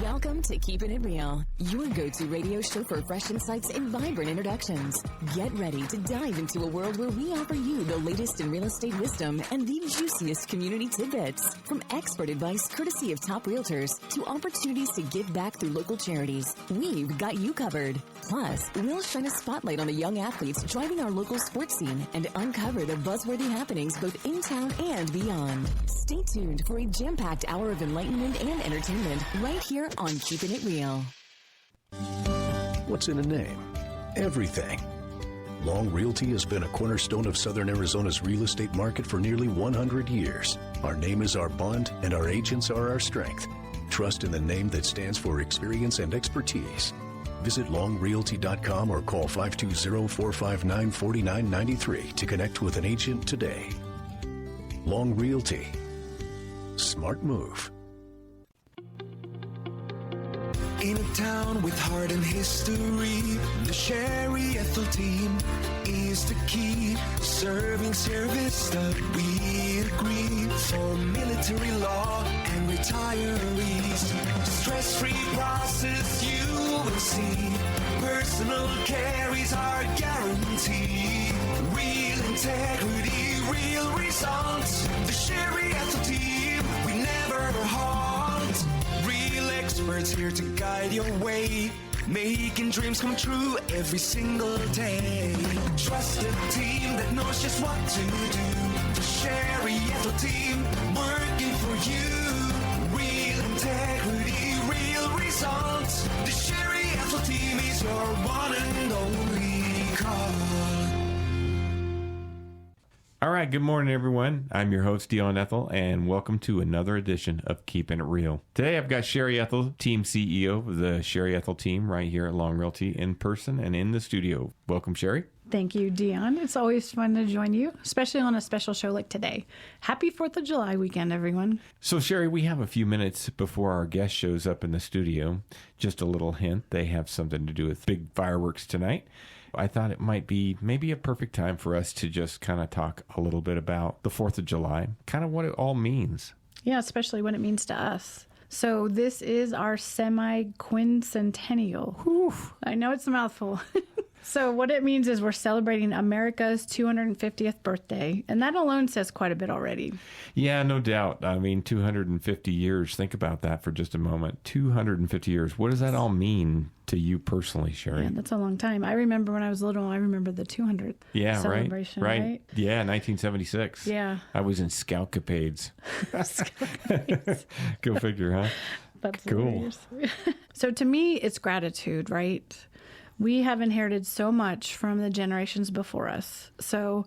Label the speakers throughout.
Speaker 1: Welcome to Keepin' It Real, your go-to radio show for fresh insights and vibrant introductions. Get ready to dive into a world where we offer you the latest in real estate wisdom and the juiciest community tidbits. From expert advice courtesy of top realtors to opportunities to give back through local charities, we've got you covered. Plus, we'll shine a spotlight on the young athletes driving our local sports scene and uncover the buzzworthy happenings both in town and beyond. Stay tuned for a jam-packed hour of enlightenment and entertainment right here on Keepin' It Real.
Speaker 2: What's in a name? Everything. Long Realty has been a cornerstone of Southern Arizona's real estate market for nearly 100 years. Our name is our bond, and our agents are our strength. Trust in the name that stands for experience and expertise. Visit longrealty.com or call 520-459-4993 to connect with an agent today. Long Realty. Smart move.
Speaker 3: In a town with heart and history, the Sherry Ethell Team is the key. Serving Sierra Vista, we agree. For military law and retirees, stress-free process you will see. Personal care is our guarantee. Real integrity, real results. The Sherry Ethell Team, we never halt. Real experts here to guide your way, making dreams come true every single day. Trust a team that knows just what to do. The Sherry Ethell Team, working for you. Real integrity, real results. The Sherry Ethell Team is your one and only call.
Speaker 4: All right, good morning, everyone. I'm your host, Dion Ethell, and welcome to another edition of Keepin' It Real. Today, I've got Sherry Ethell, Team CEO of the Sherry Ethell Team right here at Long Realty in person and in the studio. Welcome, Sherry.
Speaker 5: Thank you, Dion. It's always fun to join you, especially on a special show like today. Happy 4th of July weekend, everyone.
Speaker 4: So, Sherry, we have a few minutes before our guest shows up in the studio. Just a little hint, they have something to do with big fireworks tonight. I thought it might be maybe a perfect time for us to just kind of talk a little bit about the 4th of July, kind of what it all means.
Speaker 5: Yeah, especially what it means to us. So this is our semi-quincentennial. Whew, I know it's a mouthful. So what it means is we're celebrating America's 250th birthday, and that alone says quite a bit already.
Speaker 4: Yeah, no doubt. I mean, 250 years. Think about that for just a moment. 250 years. What does that all mean to you personally, Sherry?
Speaker 5: Yeah, that's a long time. I remember when I was little, I remember the 200th celebration, right?
Speaker 4: Yeah, 1976.
Speaker 5: Yeah.
Speaker 4: I was in Scoutcapades. Go figure, huh?
Speaker 5: That's
Speaker 4: cool.
Speaker 5: So to me, it's gratitude, right? We have inherited so much from the generations before us. So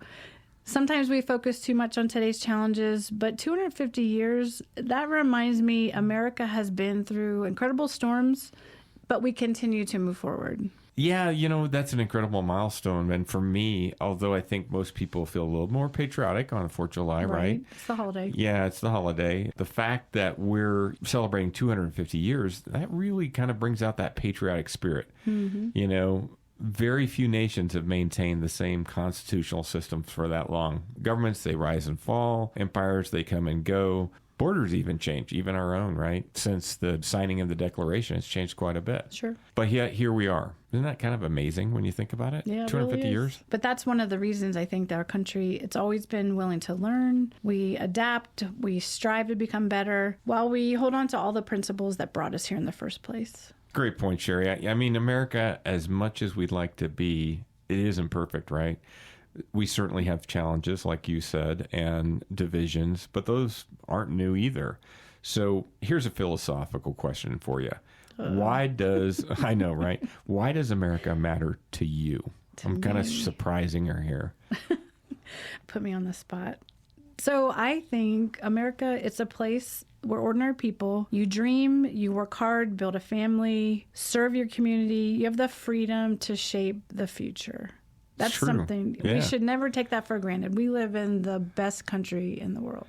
Speaker 5: sometimes we focus too much on today's challenges, but 250 years, that reminds me America has been through incredible storms, but we continue to move forward.
Speaker 4: Yeah, you know, that's an incredible milestone. And for me, although I think most people feel a little more patriotic on the 4th of July, right?
Speaker 5: It's the holiday.
Speaker 4: Yeah, it's the holiday. The fact that we're celebrating 250 years, that really kind of brings out that patriotic spirit. Mm-hmm. You know, very few nations have maintained the same constitutional systems for that long. Governments, they rise and fall. Empires, they come and go. Borders even change, even our own, right? Since the signing of the Declaration, it's changed quite a bit.
Speaker 5: Sure.
Speaker 4: But yet, here we are. Isn't that kind of amazing when you think about it?
Speaker 5: Yeah,
Speaker 4: 250
Speaker 5: really
Speaker 4: years.
Speaker 5: But that's one of the reasons I think that our country, it's always been willing to learn. We adapt. We strive to become better while we hold on to all the principles that brought us here in the first place.
Speaker 4: Great point, Sherry. I mean, America, as much as we'd like to be, it isn't perfect, right? We certainly have challenges, like you said, and divisions, but those aren't new either. So here's a philosophical question for you. Why does, I know, right? Why does America matter to you? I'm kind of surprising her here.
Speaker 5: Put me on the spot. So I think America, it's a place where ordinary people, you dream, you work hard, build a family, serve your community. You have the freedom to shape the future. That's
Speaker 4: True.
Speaker 5: Something
Speaker 4: Yeah.
Speaker 5: we should never take that for granted. We live in the best country in the world.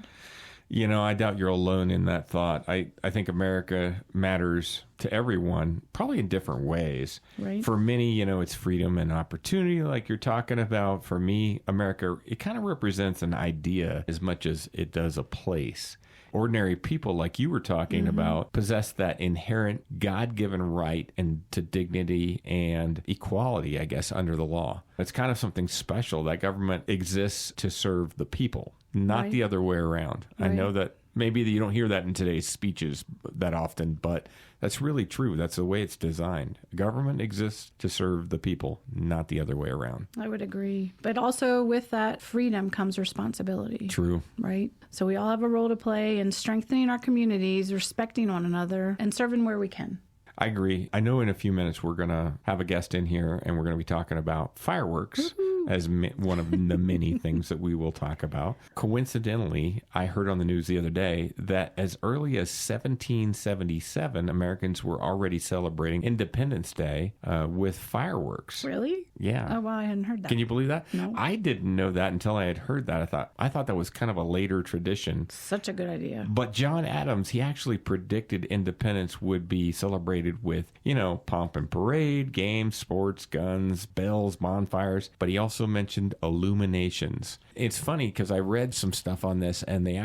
Speaker 4: You know, I doubt you're alone in that thought. I think America matters to everyone, probably in different ways.
Speaker 5: Right.
Speaker 4: For many, you know, it's freedom and opportunity like you're talking about. For me, America, it kind of represents an idea as much as it does a place. ordinary people like you were talking about possess that inherent God-given right and to dignity and equality, I guess, under the law. It's kind of something special that government exists to serve the people, not the other way around. I know that maybe you don't hear that in today's speeches that often, but that's really true. That's the way it's designed. Government exists to serve the people, not the other way around.
Speaker 5: I would agree. But also with that freedom comes responsibility.
Speaker 4: True.
Speaker 5: Right? So we all have a role to play in strengthening our communities, respecting one another, and serving where we can.
Speaker 4: I agree. I know in a few minutes we're going to have a guest in here and we're going to be talking about fireworks as one of the many things that we will talk about. Coincidentally, I heard on the news the other day that as early as 1777, Americans were already celebrating Independence Day with fireworks.
Speaker 5: Really?
Speaker 4: Yeah.
Speaker 5: Oh, wow, I hadn't heard that.
Speaker 4: Can you believe that?
Speaker 5: No.
Speaker 4: I didn't know that until I had heard that. I thought that was kind of a later tradition.
Speaker 5: Such a good idea.
Speaker 4: But John Adams, he actually predicted independence would be celebrated with, pomp and parade, games, sports, guns, bells, bonfires. But he also mentioned illuminations. It's funny because I read some stuff on this and they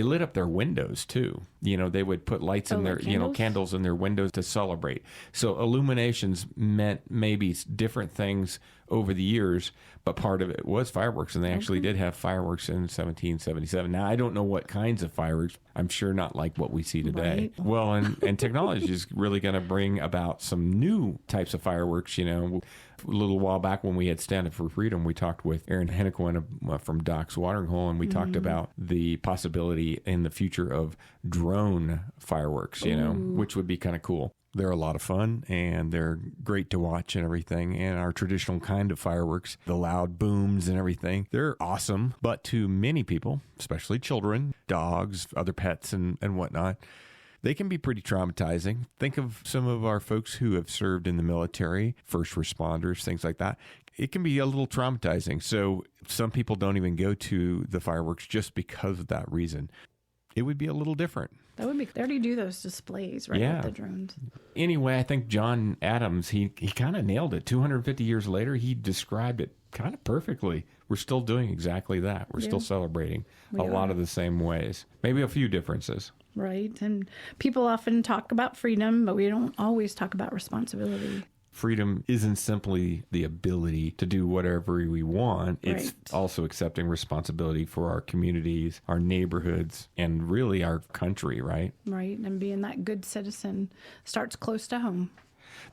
Speaker 4: lit up their windows too. They would put lights in their, candles in their windows to celebrate. So illuminations meant maybe different things over the years, but part of it was fireworks, and they actually did have fireworks in 1777. Now, I don't know what kinds of fireworks. I'm sure not like what we see today. Right. Well, and technology is really going to bring about some new types of fireworks. A little while back when we had Stand Up for Freedom, we talked with Aaron Hennequin from Doc's Watering Hole, and we talked about the possibility in the future of drone fireworks, which would be kind of cool. They're a lot of fun, and they're great to watch and everything. And our traditional kind of fireworks, the loud booms and everything, they're awesome. But to many people, especially children, dogs, other pets, and whatnot, they can be pretty traumatizing. Think of some of our folks who have served in the military, first responders, things like that. It can be a little traumatizing. So some people don't even go to the fireworks just because of that reason. It would be a little different.
Speaker 5: They already do those displays, right?
Speaker 4: Yeah.
Speaker 5: With the drones.
Speaker 4: Anyway, I think John Adams, he kind of nailed it. 250 years later, he described it kind of perfectly. We're still doing exactly that. We're still celebrating a lot of the same ways. Maybe a few differences.
Speaker 5: Right. And people often talk about freedom, but we don't always talk about responsibility.
Speaker 4: Freedom isn't simply the ability to do whatever we want. It's also accepting responsibility for our communities, our neighborhoods, and really our country, right?
Speaker 5: Right. And being that good citizen starts close to home.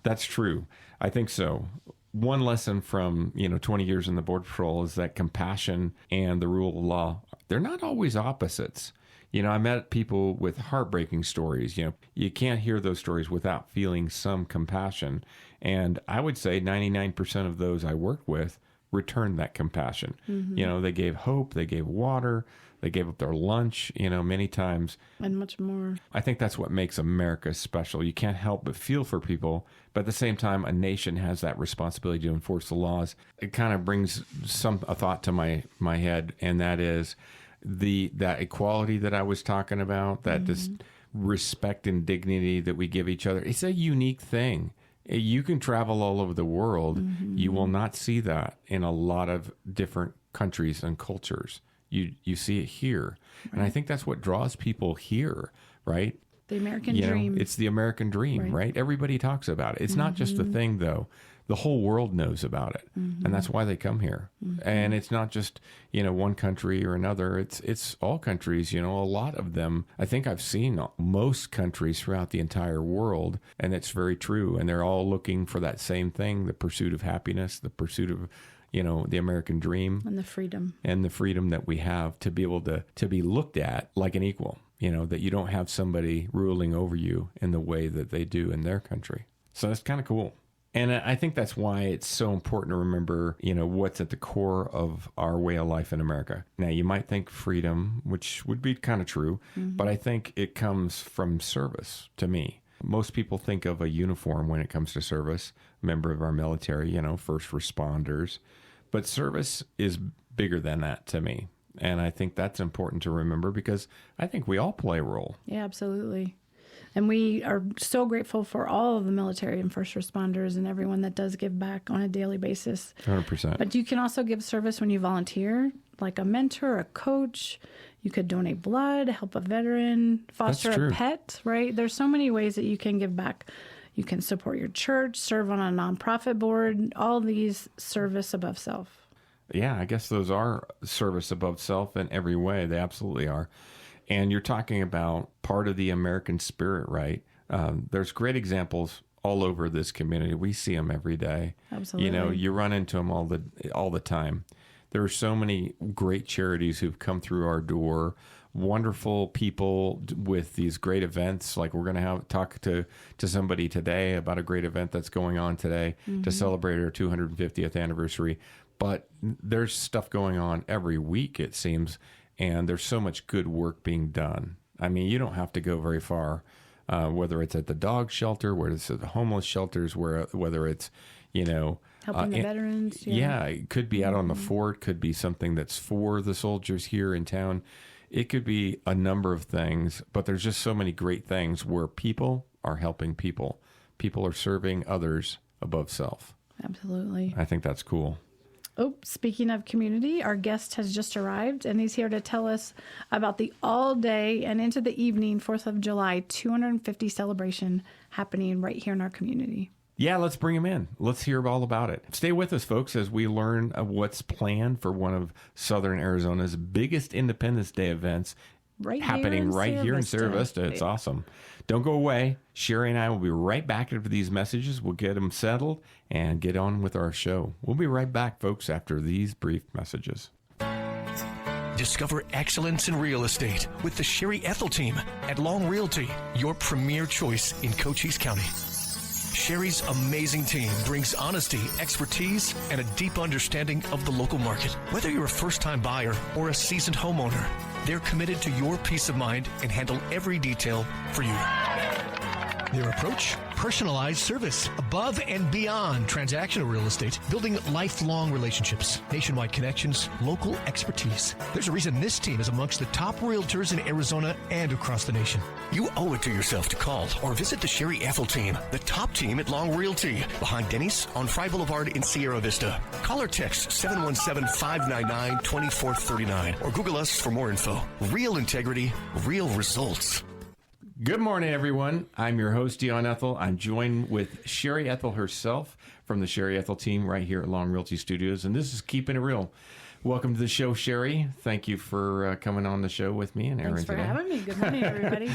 Speaker 4: That's true. I think so. One lesson from, 20 years in the Border Patrol is that compassion and the rule of law, they're not always opposites. I met people with heartbreaking stories. You can't hear those stories without feeling some compassion. And I would say 99% of those I work with returned that compassion. Mm-hmm. They gave hope, they gave water, they gave up their lunch, many times.
Speaker 5: And much more.
Speaker 4: I think that's what makes America special. You can't help but feel for people. But at the same time, a nation has that responsibility to enforce the laws. It kind of brings a thought to my head, and that is that equality that I was talking about, that this respect and dignity that we give each other. It's a unique thing. You can travel all over the world. You will not see that in a lot of different countries and cultures. You see it here. Right. And I think that's what draws people here, right?
Speaker 5: The American dream.
Speaker 4: It's the American dream, right? Everybody talks about it. It's not just a thing, though. The whole world knows about it. And that's why they come here. And it's not just, one country or another. It's all countries, a lot of them. I think I've seen most countries throughout the entire world, and it's very true. And they're all looking for that same thing, the pursuit of happiness, the pursuit of the American dream.
Speaker 5: And the freedom.
Speaker 4: And the freedom that we have to be able to be looked at like an equal, that you don't have somebody ruling over you in the way that they do in their country. So that's kind of cool. And I think that's why it's so important to remember, what's at the core of our way of life in America. Now, you might think freedom, which would be kind of true, but I think it comes from service to me. Most people think of a uniform when it comes to service, member of our military, first responders. But service is bigger than that to me. And I think that's important to remember because I think we all play a role.
Speaker 5: Yeah, absolutely. And we are so grateful for all of the military and first responders and everyone that does give back on a daily basis.
Speaker 4: 100%.
Speaker 5: But you can also give service when you volunteer. like a mentor, a coach. You could donate blood, help a veteran, foster a pet, right? There's so many ways that you can give back. You can support your church, serve on a nonprofit board, all these service above self.
Speaker 4: Yeah, I guess those are service above self in every way. They absolutely are. And you're talking about part of the American spirit, right? There's great examples all over this community. We see them every day.
Speaker 5: Absolutely.
Speaker 4: You run into them all the time. There are so many great charities who've come through our door, wonderful people with these great events. Like we're going to talk to somebody today about a great event that's going on today to celebrate our 250th anniversary. But there's stuff going on every week, it seems, and there's so much good work being done. I mean, you don't have to go very far, whether it's at the dog shelter, whether it's at the homeless shelters, whether it's,
Speaker 5: helping the veterans.
Speaker 4: Yeah, it could be out on the fort, could be something that's for the soldiers here in town. It could be a number of things, but there's just so many great things where people are helping people. People are serving others above self.
Speaker 5: Absolutely.
Speaker 4: I think that's cool.
Speaker 5: Oh, speaking of community, our guest has just arrived, and he's here to tell us about the all-day and into the evening 4th of July 250 celebration happening right here in our community.
Speaker 4: Yeah, let's bring him in. Let's hear all about it. Stay with us, folks, as we learn of what's planned for one of Southern Arizona's biggest Independence Day events happening right here in Sierra Vista. It's awesome. Don't go away. Sherry and I will be right back after these messages. We'll get them settled and get on with our show. We'll be right back, folks, after these brief messages.
Speaker 6: Discover excellence in real estate with the Sherry Ethell Team at Long Realty, your premier choice in Cochise County. Sherry's amazing team brings honesty, expertise, and a deep understanding of the local market. Whether you're a first-time buyer or a seasoned homeowner, they're committed to your peace of mind and handle every detail for you. Their approach? Personalized service, above and beyond transactional real estate, building lifelong relationships, nationwide connections, local expertise. There's a reason this team is amongst the top realtors in Arizona and across the nation. You owe it to yourself to call or visit the Sherry Ethell Team, the top team at Long Realty, behind Denny's on Fry Boulevard in Sierra Vista. Call or text 717-599-2439 or Google us for more info. Real integrity, real results.
Speaker 4: Good morning, everyone. I'm your host, Dion Ethell. I'm joined with Sherry Ethell herself from the Sherry Ethell Team right here at Long Realty Studios, and this is Keepin' It Real. Welcome to the show, Sherry. Thank you for coming on the show with me and Aaron today.
Speaker 5: Thanks for having me. Good morning, everybody.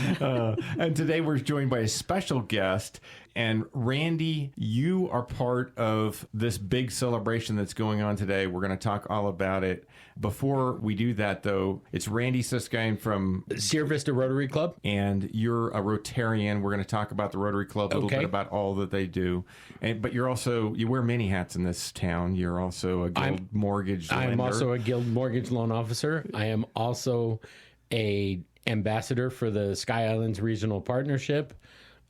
Speaker 4: And today we're joined by a special guest. And Randy, you are part of this big celebration that's going on today. We're going to talk all about it. Before we do that, though, it's Randy Sueskind from
Speaker 7: Sierra Vista Rotary Club.
Speaker 4: And you're a Rotarian. We're going to talk about the Rotary Club, a little bit about all that they do. But you're also, you wear many hats in this town. You're also a Guild mortgage lender.
Speaker 7: I'm also a Guild mortgage loan officer. I am also a ambassador for the Sky Islands Regional Partnership.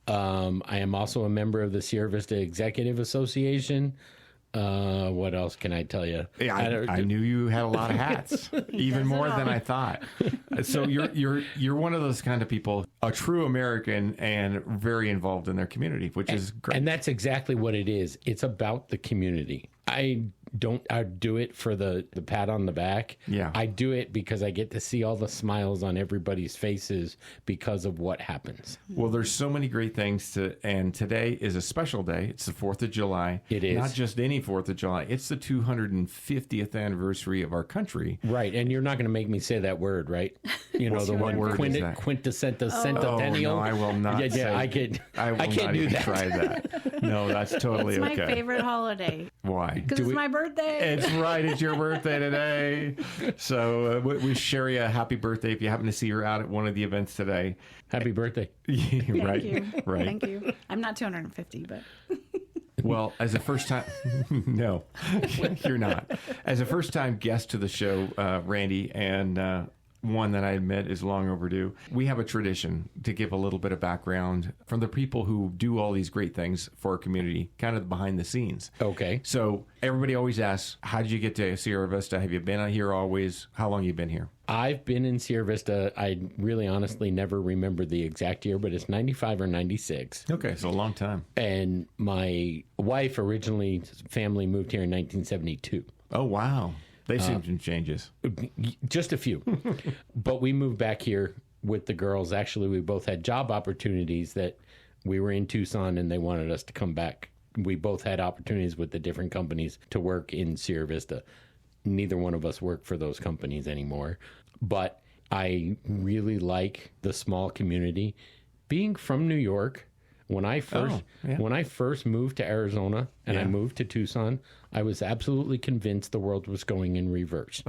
Speaker 7: I am also a member of the Sierra Vista Executive Association. What else can I tell you?
Speaker 4: Yeah, I knew you had a lot of hats, even more than I thought. So you're one of those kind of people, a true American and very involved in their community, which is great.
Speaker 7: And that's exactly what it is. It's about the community. I do it for the pat on the back.
Speaker 4: Yeah.
Speaker 7: I do it because I get to see all the smiles on everybody's faces because of what happens.
Speaker 4: Well, there's so many great things and today is a special day. It's the 4th of July.
Speaker 7: It is.
Speaker 4: Not just any 4th of July. It's the 250th anniversary of our country.
Speaker 7: Right. And you're not going to make me say that word, right? You know, the one
Speaker 4: word is that?
Speaker 7: quintessential.
Speaker 4: No, I will not
Speaker 7: I
Speaker 4: can't
Speaker 7: do
Speaker 4: even
Speaker 7: that.
Speaker 4: try that. No, that's totally
Speaker 5: It's
Speaker 4: okay.
Speaker 5: my favorite holiday.
Speaker 4: Why?
Speaker 5: Because it's my birthday.
Speaker 4: It's right. It's your birthday today. So wish Sherry a happy birthday if you happen to see her out at one of the events today.
Speaker 7: Happy birthday.
Speaker 4: Right.
Speaker 5: Thank you.
Speaker 4: Right.
Speaker 5: Thank you. I'm not 250, but...
Speaker 4: Well, as a first-time... No, you're not. As a first-time guest to the show, Randy, and one that I admit is long overdue, we have a tradition to give a little bit of background from the people who do all these great things for our community, kind of behind the scenes.
Speaker 7: Okay.
Speaker 4: So everybody always asks, how did you get to Sierra Vista? Have you been here always? How long have you been here?
Speaker 7: I've been in Sierra Vista. I really honestly never remember the exact year, but it's 95 or 96.
Speaker 4: Okay, so a long time.
Speaker 7: And my wife family moved here in 1972.
Speaker 4: Oh, wow. They've seen some changes.
Speaker 7: Just a few. But we moved back here with the girls. Actually, we both had job opportunities that we were in Tucson and they wanted us to come back. We both had opportunities with the different companies to work in Sierra Vista. Neither one of us work for those companies anymore. But I really like the small community. Being from New York, when I first moved to Arizona and I moved to Tucson, I was absolutely convinced the world was going in reverse.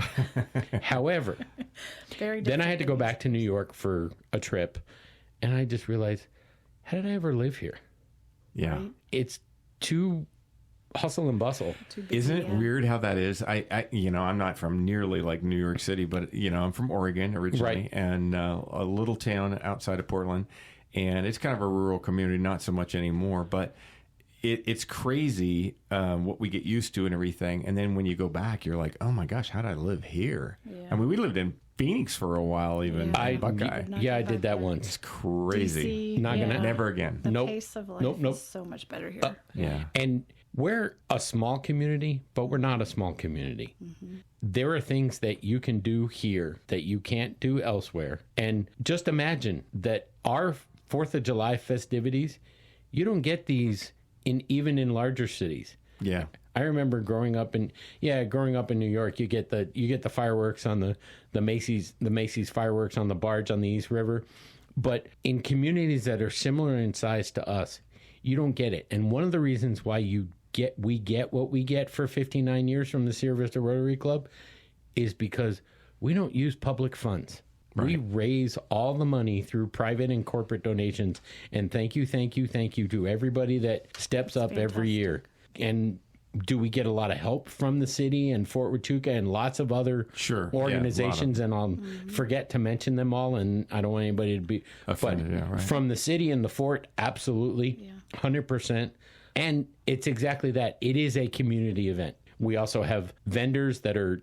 Speaker 7: However, then I had to go back to New York for a trip, and I just realized, how did I ever live here?
Speaker 4: Yeah.
Speaker 5: Right.
Speaker 7: It's too hustle and bustle.
Speaker 4: Isn't it weird how that is? I I'm not from nearly like New York City, but I'm from Oregon originally, and a little town outside of Portland, and it's kind of a rural community, not so much anymore, but it's crazy what we get used to and everything. And then when you go back, you're like, oh my gosh, how did I live here?
Speaker 5: Yeah.
Speaker 4: I mean, we lived in Phoenix for a while, even Buckeye.
Speaker 7: I did that once.
Speaker 4: It's crazy.
Speaker 5: DC,
Speaker 7: Not gonna
Speaker 4: Never again.
Speaker 5: The
Speaker 7: Nope.
Speaker 5: pace of life
Speaker 7: Nope.
Speaker 5: is so much better here.
Speaker 4: Yeah.
Speaker 7: And we're a small community, but we're not a small community. There are things that you can do here that you can't do elsewhere. And just imagine that our 4th of July festivities, you don't get these even in larger cities.
Speaker 4: Yeah.
Speaker 7: I remember growing up in New York, you get the fireworks on the Macy's fireworks on the barge on the East River. But in communities that are similar in size to us, you don't get it. And one of the reasons why we get what we get for 59 years from the Sierra Vista Rotary Club is because we don't use public funds. Right. We raise all the money through private and corporate donations. And thank you to everybody that steps up every year. And do we get a lot of help from the city and Fort Huachuca and lots of other organizations? And I'll forget to mention them all, and I don't want anybody to be offended. But from the city and the fort, absolutely, 100%. And it's exactly that. It is a community event. We also have vendors that are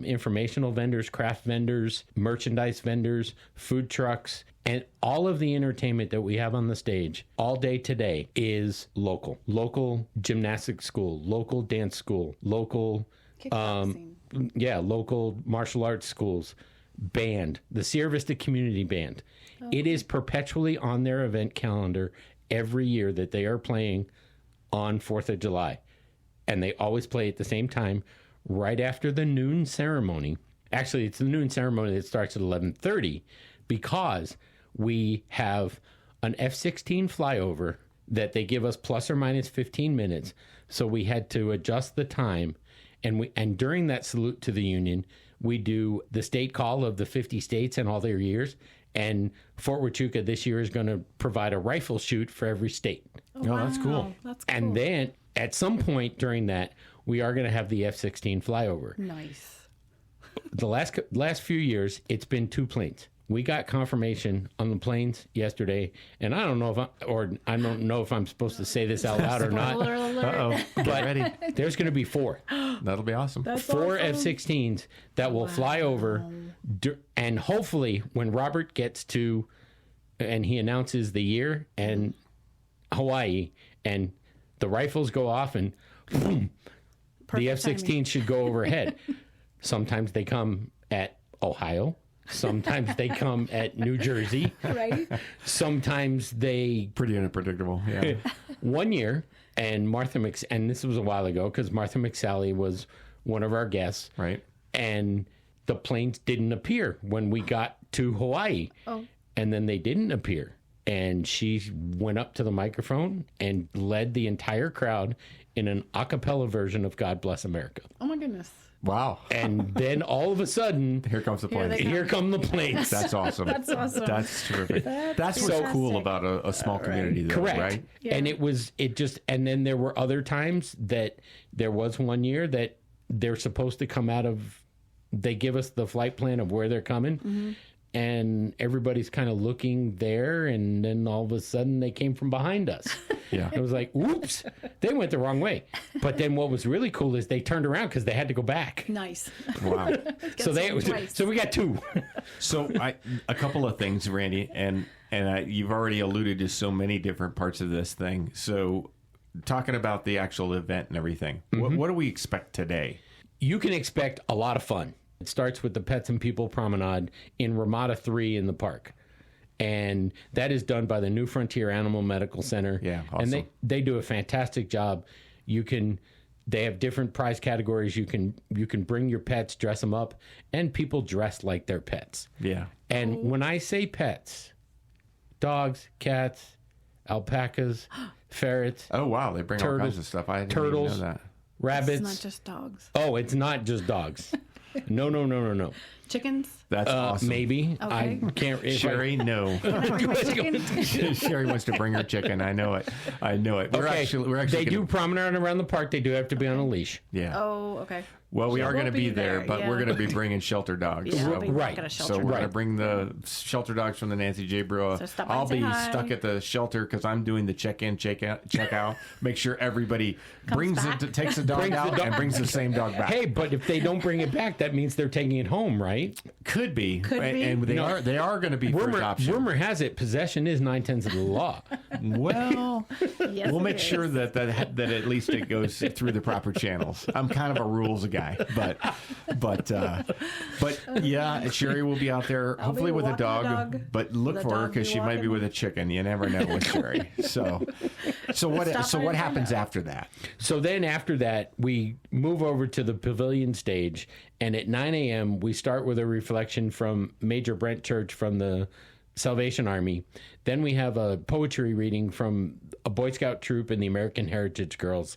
Speaker 7: informational vendors, craft vendors, merchandise vendors, food trucks, and all of the entertainment that we have on the stage all day today is local. Local gymnastics school, local dance school, local local martial arts schools, band, the Sierra Vista Community Band. It is perpetually on their event calendar every year that they are playing on 4th of July. And they always play at the same time, right after the noon ceremony. Actually, it's the noon ceremony that starts at 11:30 because we have an F-16 flyover that they give us plus or minus 15 minutes. So we had to adjust the time. And during that salute to the Union, we do the state call of the 50 states and all their years. And Fort Huachuca this year is going to provide a rifle shoot for every state.
Speaker 4: Oh, that's cool.
Speaker 5: That's cool.
Speaker 7: And then at some point during that, we are going to have the F-16 flyover.
Speaker 5: Nice.
Speaker 7: The last few years, it's been 2 planes. We got confirmation on the planes yesterday, and I don't know if I'm supposed to say this out loud or not.
Speaker 4: Get ready.
Speaker 7: There's going to be 4.
Speaker 4: That'll be awesome.
Speaker 5: That's
Speaker 7: 4
Speaker 5: awesome.
Speaker 7: F-16s that will fly over, and hopefully when Robert gets to, and he announces the year and Hawaii, and the rifles go off, and boom, the F-16 should go overhead. Sometimes they come at Ohio. Sometimes they come at New Jersey.
Speaker 5: Right.
Speaker 7: Sometimes they...
Speaker 4: Pretty unpredictable, yeah.
Speaker 7: One year, and and this was a while ago, because Martha McSally was one of our guests.
Speaker 4: Right.
Speaker 7: And the planes didn't appear when we got to Hawaii.
Speaker 5: Oh.
Speaker 7: And then they didn't appear. And she went up to the microphone and led the entire crowd in an a cappella version of God Bless America.
Speaker 5: Oh, my goodness.
Speaker 4: Wow.
Speaker 7: And then all of a sudden,
Speaker 4: Here comes the plane.
Speaker 7: here come the planes.
Speaker 4: That's awesome.
Speaker 5: That's awesome.
Speaker 4: That's terrific. That's what's
Speaker 5: fantastic.
Speaker 4: cool about a small community, though,
Speaker 7: Correct.
Speaker 4: right?
Speaker 5: Yeah.
Speaker 7: And and then there were other times that there was one year that they're supposed to come out of, they give us the flight plan of where they're coming. And everybody's kind of looking there, and then all of a sudden they came from behind us.
Speaker 4: Yeah.
Speaker 7: It was like, oops, they went the wrong way. But then what was really cool is they turned around because they had to go back.
Speaker 5: Nice.
Speaker 4: Wow.
Speaker 7: So we got 2.
Speaker 4: So a couple of things, Randy, and you've already alluded to so many different parts of this thing. So talking about the actual event and everything, what do we expect today?
Speaker 7: you can expect a lot of fun. It starts with the Pets and People Promenade in Ramada 3 in the park. And that is done by the New Frontier Animal Medical Center.
Speaker 4: Yeah, awesome.
Speaker 7: And they do a fantastic job. They have different prize categories. You can bring your pets, dress them up, and people dress like their pets.
Speaker 4: Yeah.
Speaker 7: And when I say pets, dogs, cats, alpacas, ferrets.
Speaker 4: Oh, wow. They bring all kinds of stuff. I didn't even know that.
Speaker 7: Rabbits.
Speaker 5: It's not just dogs.
Speaker 7: Oh, it's not just dogs. No.
Speaker 5: Chickens?
Speaker 4: That's awesome.
Speaker 7: Maybe.
Speaker 5: Okay.
Speaker 7: I can't.
Speaker 4: Sherry, no. Sherry wants to bring her chicken. I know it. We're actually
Speaker 7: They do
Speaker 4: gonna-
Speaker 7: promenade around the park. They do have to be on a leash.
Speaker 4: Yeah.
Speaker 5: Oh, okay.
Speaker 4: Well, we are going to
Speaker 5: We'll
Speaker 4: be
Speaker 5: be
Speaker 4: there,
Speaker 5: there,
Speaker 4: but
Speaker 5: yeah.
Speaker 4: we're going to be bringing shelter dogs.
Speaker 5: Yeah,
Speaker 4: so,
Speaker 5: we'll be back at a
Speaker 4: so
Speaker 5: shelter.
Speaker 4: we're going to bring the shelter dogs from the Nancy J. Brewer.
Speaker 5: So stop by
Speaker 4: I'll
Speaker 5: and say
Speaker 4: be
Speaker 5: hi.
Speaker 4: stuck at the shelter because I'm doing the check-in, check-out. Make sure everybody takes the dog out and brings the same dog back.
Speaker 7: Hey, but if they don't bring it back, that means they're taking it home, right?
Speaker 4: Could be.
Speaker 5: Could be.
Speaker 4: And they are going to be for adoption.
Speaker 7: Rumor has it possession is 9/10 of the law.
Speaker 4: Well,
Speaker 5: Yes,
Speaker 4: we'll
Speaker 5: it
Speaker 4: make
Speaker 5: is.
Speaker 4: sure that at least it goes through the proper channels. I'm kind of a rules guy, but yeah, Sherry will be out there
Speaker 5: I'll
Speaker 4: hopefully
Speaker 5: be
Speaker 4: with a
Speaker 5: walking the
Speaker 4: dog,
Speaker 5: dog.
Speaker 4: but look
Speaker 5: The
Speaker 4: for her
Speaker 5: dog
Speaker 4: because
Speaker 5: be
Speaker 4: she might be
Speaker 5: walking.
Speaker 4: with a chicken. You never know with Sherry. So what
Speaker 5: Stop by and
Speaker 4: happens
Speaker 5: find out.
Speaker 4: after that?
Speaker 7: So then after that, we move over to the pavilion stage, and at 9 a.m., we start with a reflection from Major Brent Church from the Salvation Army. Then we have a poetry reading from a Boy Scout troop and the American Heritage Girls.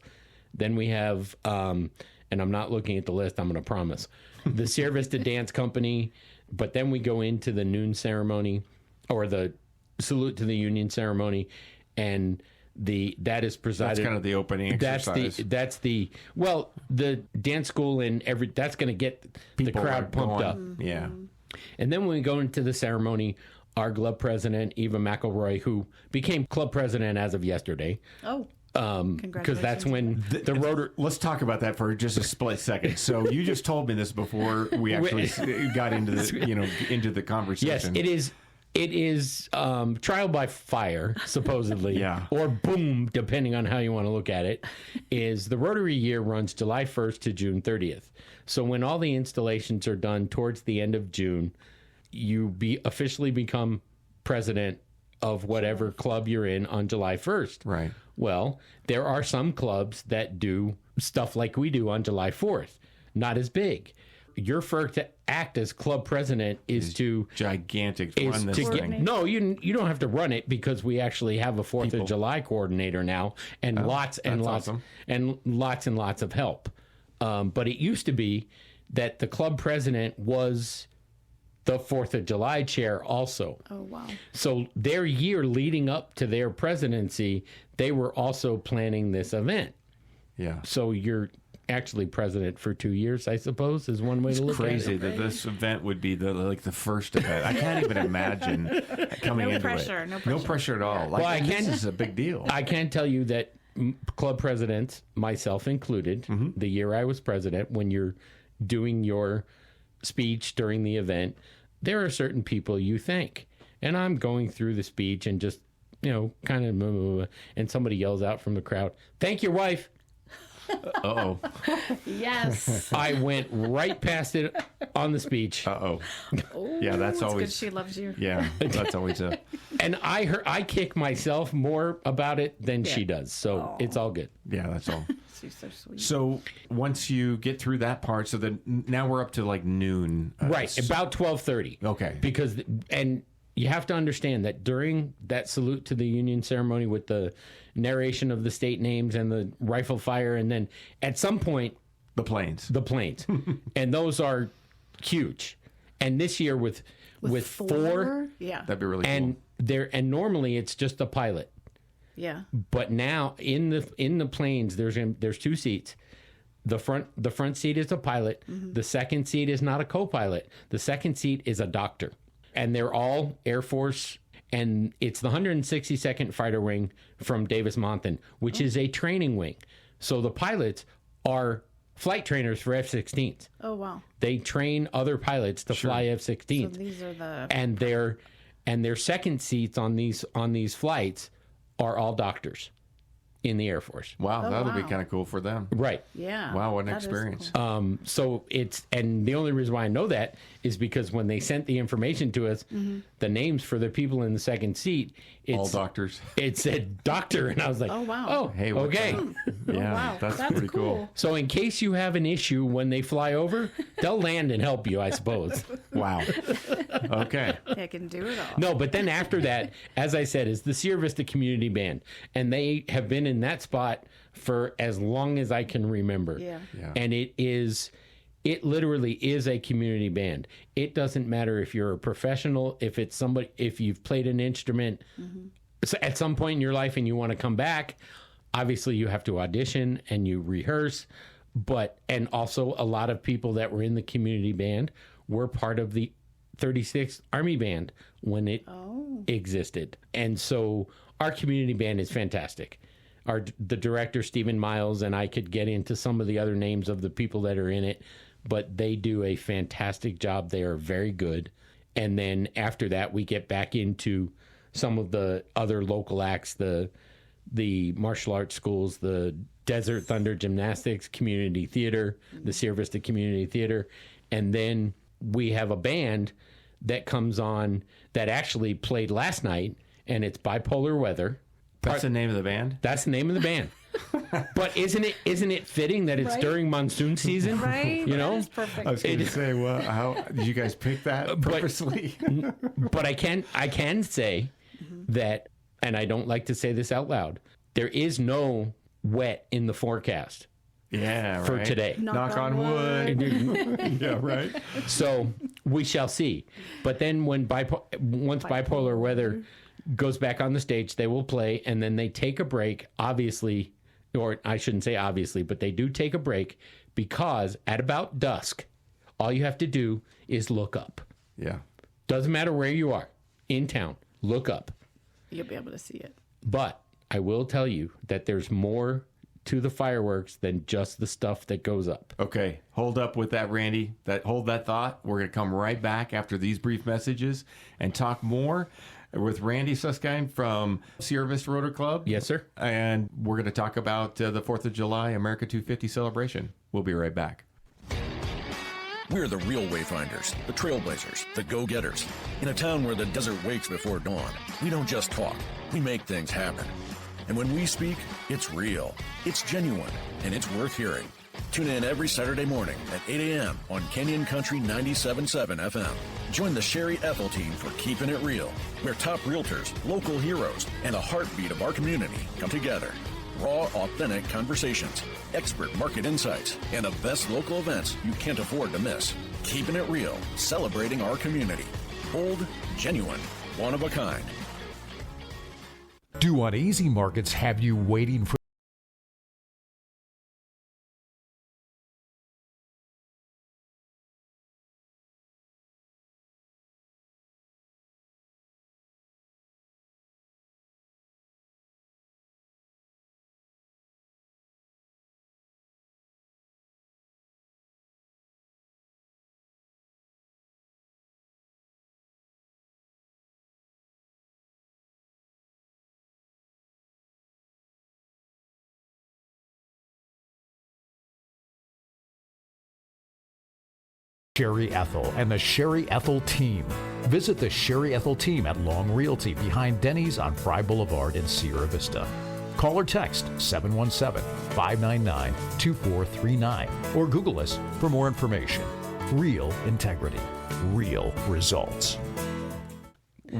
Speaker 7: Then we have, and I'm not looking at the list, I'm going to promise, the Sierra Vista Dance Company. But then we go into the noon ceremony, or the salute to the Union ceremony, and that is presided.
Speaker 4: That's kind of the opening exercise.
Speaker 7: That's the dance school and that's going to get
Speaker 4: People
Speaker 7: the
Speaker 4: are
Speaker 7: crowd pumped up.
Speaker 4: Yeah.
Speaker 7: And then when we go into the ceremony, our club president, Eva McElroy, who became club president as of yesterday,
Speaker 5: Oh,
Speaker 7: because that's when the Rotary.
Speaker 4: Let's talk about that for just a split second. So you just told me this before we actually got into the conversation.
Speaker 7: Yes, it is trial by fire, supposedly,
Speaker 4: Yeah.
Speaker 7: or boom, depending on how you want to look at it, is the Rotary year runs July 1st to June 30th. So when all the installations are done towards the end of June, you officially become president of whatever club you're in on July 1st.
Speaker 4: Right.
Speaker 7: Well, there are some clubs that do stuff like we do on July 4th, not as big. Your FERC to act as club president is to
Speaker 4: gigantic.
Speaker 7: is
Speaker 4: Run this
Speaker 7: to
Speaker 4: thing.
Speaker 7: get, no, you don't have to run it because we actually have a 4th of July coordinator now, and lots
Speaker 4: awesome.
Speaker 7: and lots of help. But it used to be that the club president was the 4th of July chair also.
Speaker 5: oh wow.
Speaker 7: So their year leading up to their presidency, they were also planning this event.
Speaker 4: Yeah.
Speaker 7: So you're actually president for 2 years, I suppose, is one way to look
Speaker 4: Crazy
Speaker 7: at it.
Speaker 4: that this event would be the first event. I can't even imagine coming
Speaker 5: No
Speaker 4: into
Speaker 5: pressure,
Speaker 4: it.
Speaker 5: no
Speaker 4: No
Speaker 5: pressure.
Speaker 4: pressure at all. Like,
Speaker 7: Well, I
Speaker 4: this
Speaker 7: can-
Speaker 4: is a big deal.
Speaker 7: I can tell you that club presidents, myself included, the year I was president, when you're doing your speech during the event, there are certain people you thank. And I'm going through the speech and just, kind of, and somebody yells out from the crowd, "Thank your wife."
Speaker 4: Uh-oh.
Speaker 5: Yes.
Speaker 7: I went right past it on the speech.
Speaker 4: Uh-oh. Yeah, that's
Speaker 5: Good
Speaker 4: always...
Speaker 5: she loves you.
Speaker 4: Yeah, that's always a...
Speaker 7: And I kick myself more about it than she does. So it's all good.
Speaker 4: Yeah, that's all.
Speaker 5: She's so sweet.
Speaker 4: So once you get through that part, so then now we're up to like noon.
Speaker 7: Right, about 12:30.
Speaker 4: Okay.
Speaker 7: Because and you have to understand that during that salute to the Union ceremony with the narration of the state names and the rifle fire, and then at some point
Speaker 4: The planes.
Speaker 7: the planes, and those are huge. And this year with four,
Speaker 5: Yeah.
Speaker 4: That'd be really
Speaker 7: and
Speaker 4: cool.
Speaker 7: and normally it's just a pilot.
Speaker 5: Yeah.
Speaker 7: But now in the planes, there's 2 seats. The front seat is a pilot. The second seat is not a co-pilot. The second seat is a doctor, and they're all Air Force. And it's the 162nd Fighter Wing from Davis-Monthan, which is a training wing. So the pilots are flight trainers for F-16s.
Speaker 5: Oh wow.
Speaker 7: They train other pilots to fly F-16s.
Speaker 5: So these are the
Speaker 7: And their second seats on these flights are all doctors. in the Air Force.
Speaker 4: Wow,
Speaker 5: Oh,
Speaker 4: that'll be
Speaker 5: wow.
Speaker 4: kind of cool for them.
Speaker 7: Right.
Speaker 5: Yeah.
Speaker 4: Wow, what an
Speaker 5: that is
Speaker 4: experience.
Speaker 5: cool.
Speaker 7: So and the only reason why I know that is because when they sent the information to us, the names for the people in the second seat,
Speaker 4: All doctors.
Speaker 7: it said doctor, and I was like,
Speaker 5: Oh, wow.
Speaker 7: oh,
Speaker 4: Hey, what's
Speaker 7: okay.
Speaker 4: up? Yeah,
Speaker 5: wow,
Speaker 4: that's
Speaker 5: that's
Speaker 4: pretty cool.
Speaker 5: cool.
Speaker 7: So in case you have an issue when they fly over, they'll land and help you, I suppose.
Speaker 4: Wow. Okay.
Speaker 5: They can do it all.
Speaker 7: No, but then after that, as I said, is the Sierra Vista Community Band. And they have been in that spot for as long as I can remember.
Speaker 5: Yeah.
Speaker 4: Yeah.
Speaker 7: And it literally is a community band. It doesn't matter if you're a professional, if you've played an instrument so at some point in your life and you want to come back, obviously you have to audition and you rehearse. And also a lot of people that were in the community band were part of the 36th Army Band when it existed. And so our community band is fantastic. The director, Stephen Miles, and I could get into some of the other names of the people that are in it, but they do a fantastic job. They are very good. And then after that, we get back into some of the other local acts, the martial arts schools, the Desert Thunder Gymnastics Community Theater, the Sierra Vista Community Theater. And then we have a band that comes on that actually played last night, and it's Bipolar Weather.
Speaker 4: That's the name of the band?
Speaker 7: That's the name of the band. But isn't it fitting that it's
Speaker 5: Right?
Speaker 7: during monsoon season?
Speaker 5: Right?
Speaker 7: You know?
Speaker 5: That is perfect.
Speaker 4: I was going to say, well, how did you guys pick that purposely?
Speaker 7: But I can say that, and I don't like to say this out loud, there is no wet in the forecast
Speaker 4: Yeah,
Speaker 7: for
Speaker 4: right.
Speaker 7: today.
Speaker 4: Knock on wood. Yeah, right.
Speaker 7: So we shall see. But then once Bipolar Weather goes back on the stage, they will play, and then they take a break, obviously, or I shouldn't say obviously, but they do take a break because at about dusk, all you have to do is look up.
Speaker 4: Yeah.
Speaker 7: Doesn't matter where you are in town, look up.
Speaker 5: You'll be able to see it.
Speaker 7: But I will tell you that there's more to the fireworks than just the stuff that goes up.
Speaker 4: Okay, hold up with that, Randy. Hold that thought. We're going to come right back after these brief messages and talk more with Randy Sueskind from Sierra Vista Rotary Club.
Speaker 7: Yes, sir.
Speaker 4: And we're going to talk about the 4th of July America 250 celebration. We'll be right back.
Speaker 8: We're the real wayfinders, the trailblazers, the go-getters. In a town where the desert wakes before dawn, we don't just talk, we make things happen. And when we speak, it's real, it's genuine, and it's worth hearing. Tune in every Saturday morning at 8 a.m. on Canyon Country 97.7 FM. Join the Sherry Ethell Team for Keepin' It Real, where top realtors, local heroes, and the heartbeat of our community come together. Raw, authentic conversations, expert market insights, and the best local events you can't afford to miss. Keeping it real, celebrating our community. Bold, genuine, one of a kind.
Speaker 9: Do uneasy markets have you waiting for Sherry Ethell and the Sherry Ethell Team? Visit the Sherry Ethell Team at Long Realty behind Denny's on Fry Boulevard in Sierra Vista. Call or text 717-599-2439 or Google us for more information. Real integrity, real results.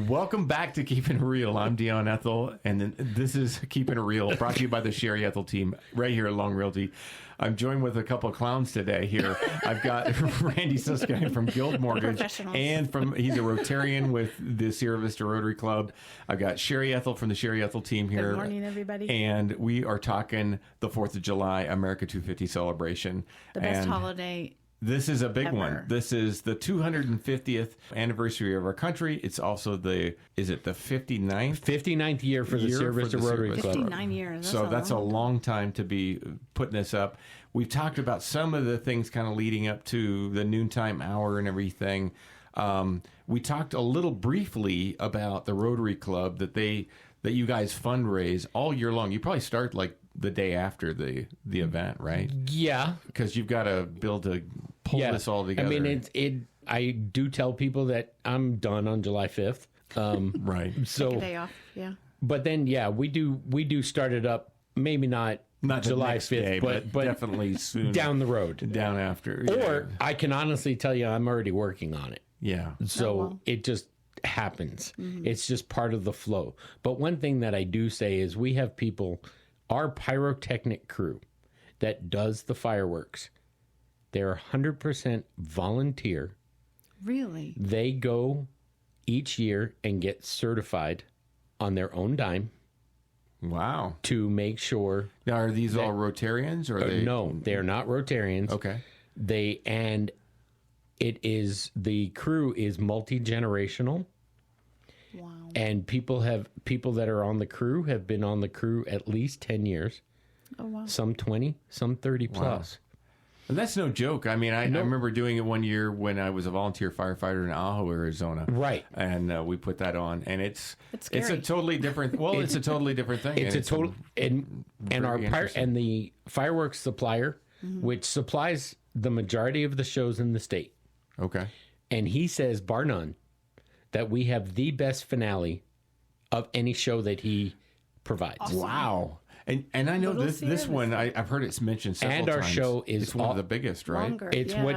Speaker 4: Welcome back to Keeping It Real. I'm Dion Ethell, and this is Keeping It Real, brought to you by the Sherry Ethell Team right here at Long Realty. I'm joined with a couple of clowns today here. I've got Randy Sueskind from Guild Mortgage, and he's a Rotarian with the Sierra Vista Rotary Club. I've got Sherry Ethell from the Sherry Ethell Team here.
Speaker 5: Good morning, everybody.
Speaker 4: And we are talking the 4th of July America 250 celebration.
Speaker 5: The best holiday.
Speaker 4: This is a big
Speaker 5: ever.
Speaker 4: one. This is the 250th anniversary of our country. It's also the 59th?
Speaker 7: 59th year for the Sierra Vista Rotary Club.
Speaker 5: 59 years.
Speaker 4: So that's a long time to be putting this up. We've talked about some of the things kind of leading up to the noontime hour and everything. We talked a little briefly about the Rotary Club, that they that you guys fundraise all year long. You probably start like the day after the event, right?
Speaker 7: Yeah,
Speaker 4: because you've got to build to pull this all together.
Speaker 7: I mean, I do tell people that I'm done on July 5th.
Speaker 4: Right.
Speaker 7: So
Speaker 5: Take a day off. Yeah.
Speaker 7: But then, we do start it up. Maybe not July 5th,
Speaker 4: day,
Speaker 7: but
Speaker 4: definitely soon
Speaker 7: down the road,
Speaker 4: down after.
Speaker 7: Or I can honestly tell you, I'm already working on it.
Speaker 4: Yeah.
Speaker 7: So it just happens. It's just part of the flow. But one thing that I do say is we have people, our pyrotechnic crew that does the fireworks, they're 100% volunteer.
Speaker 5: Really?
Speaker 7: They go each year and get certified on their own dime.
Speaker 4: Wow.
Speaker 7: To make sure.
Speaker 4: Now, are these all Rotarians or they?
Speaker 7: No, they're not Rotarians.
Speaker 4: Okay.
Speaker 7: The crew is multi-generational.
Speaker 5: Wow.
Speaker 7: And people that are on the crew have been on the crew at least 10 years.
Speaker 5: Oh, wow.
Speaker 7: Some 20, some 30 plus.
Speaker 4: And that's no joke. I mean, I remember doing it one year when I was a volunteer firefighter in Ajo, Arizona.
Speaker 7: Right.
Speaker 4: And we put that on, and it's
Speaker 5: scary.
Speaker 4: a totally different. Well, it's a totally different thing.
Speaker 7: It's a total and the fireworks supplier, which supplies the majority of the shows in the state.
Speaker 4: Okay.
Speaker 7: And he says, bar none, that we have the best finale of any show that he provides.
Speaker 5: Awesome.
Speaker 4: Wow. And I know this one, I've heard it's mentioned several times.
Speaker 7: And our show is
Speaker 4: it's one of the biggest, right?
Speaker 5: Longer.
Speaker 7: It's what,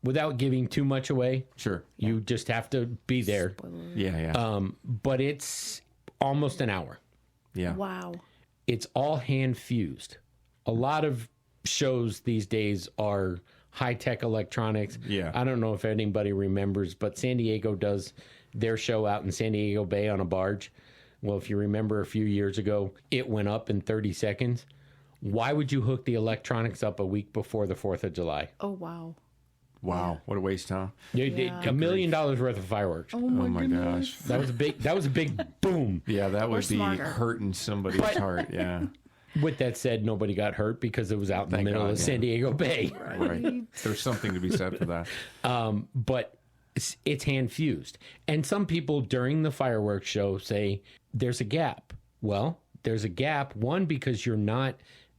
Speaker 7: without giving too much away.
Speaker 4: Sure.
Speaker 7: You just have to be there.
Speaker 4: Yeah.
Speaker 7: But it's almost an hour.
Speaker 4: Yeah.
Speaker 5: Wow.
Speaker 7: It's all hand fused. A lot of shows these days are high-tech electronics.
Speaker 4: Yeah.
Speaker 7: I don't know if anybody remembers, but San Diego does their show out in San Diego Bay on a barge. Well, if you remember a few years ago, it went up in 30 seconds. Why would you hook the electronics up a week before the 4th of July?
Speaker 5: Oh, wow.
Speaker 4: Wow. What a waste, huh?
Speaker 7: $1 million worth of fireworks.
Speaker 5: Oh,
Speaker 4: Oh my gosh.
Speaker 7: That was a big boom.
Speaker 4: Yeah, that would be
Speaker 5: smarter.
Speaker 4: hurting somebody's heart. Yeah.
Speaker 7: With that said, nobody got hurt because it was out in the middle of San Diego Bay.
Speaker 4: Right. There's something to be said for that.
Speaker 7: But it's hand fused. And some people during the fireworks show say there's a gap. Well, there's a gap, one, because you're not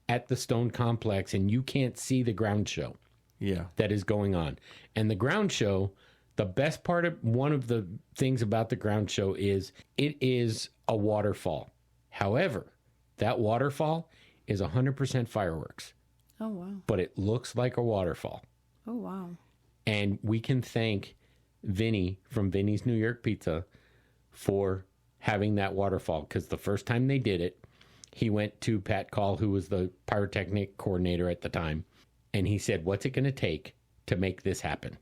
Speaker 7: at the Stone Complex and you can't see the ground show that is going on. And the ground show, the best part of one of the things about the ground show is it is a waterfall. However, that waterfall is 100% fireworks.
Speaker 5: Oh, wow.
Speaker 7: But it looks like a waterfall.
Speaker 5: Oh, wow.
Speaker 7: And we can thank Vinny from Vinny's New York Pizza for having that waterfall, because the first time they did it, he went to Pat Call, who was the pyrotechnic coordinator at the time, and he said, what's it going to take to make this happen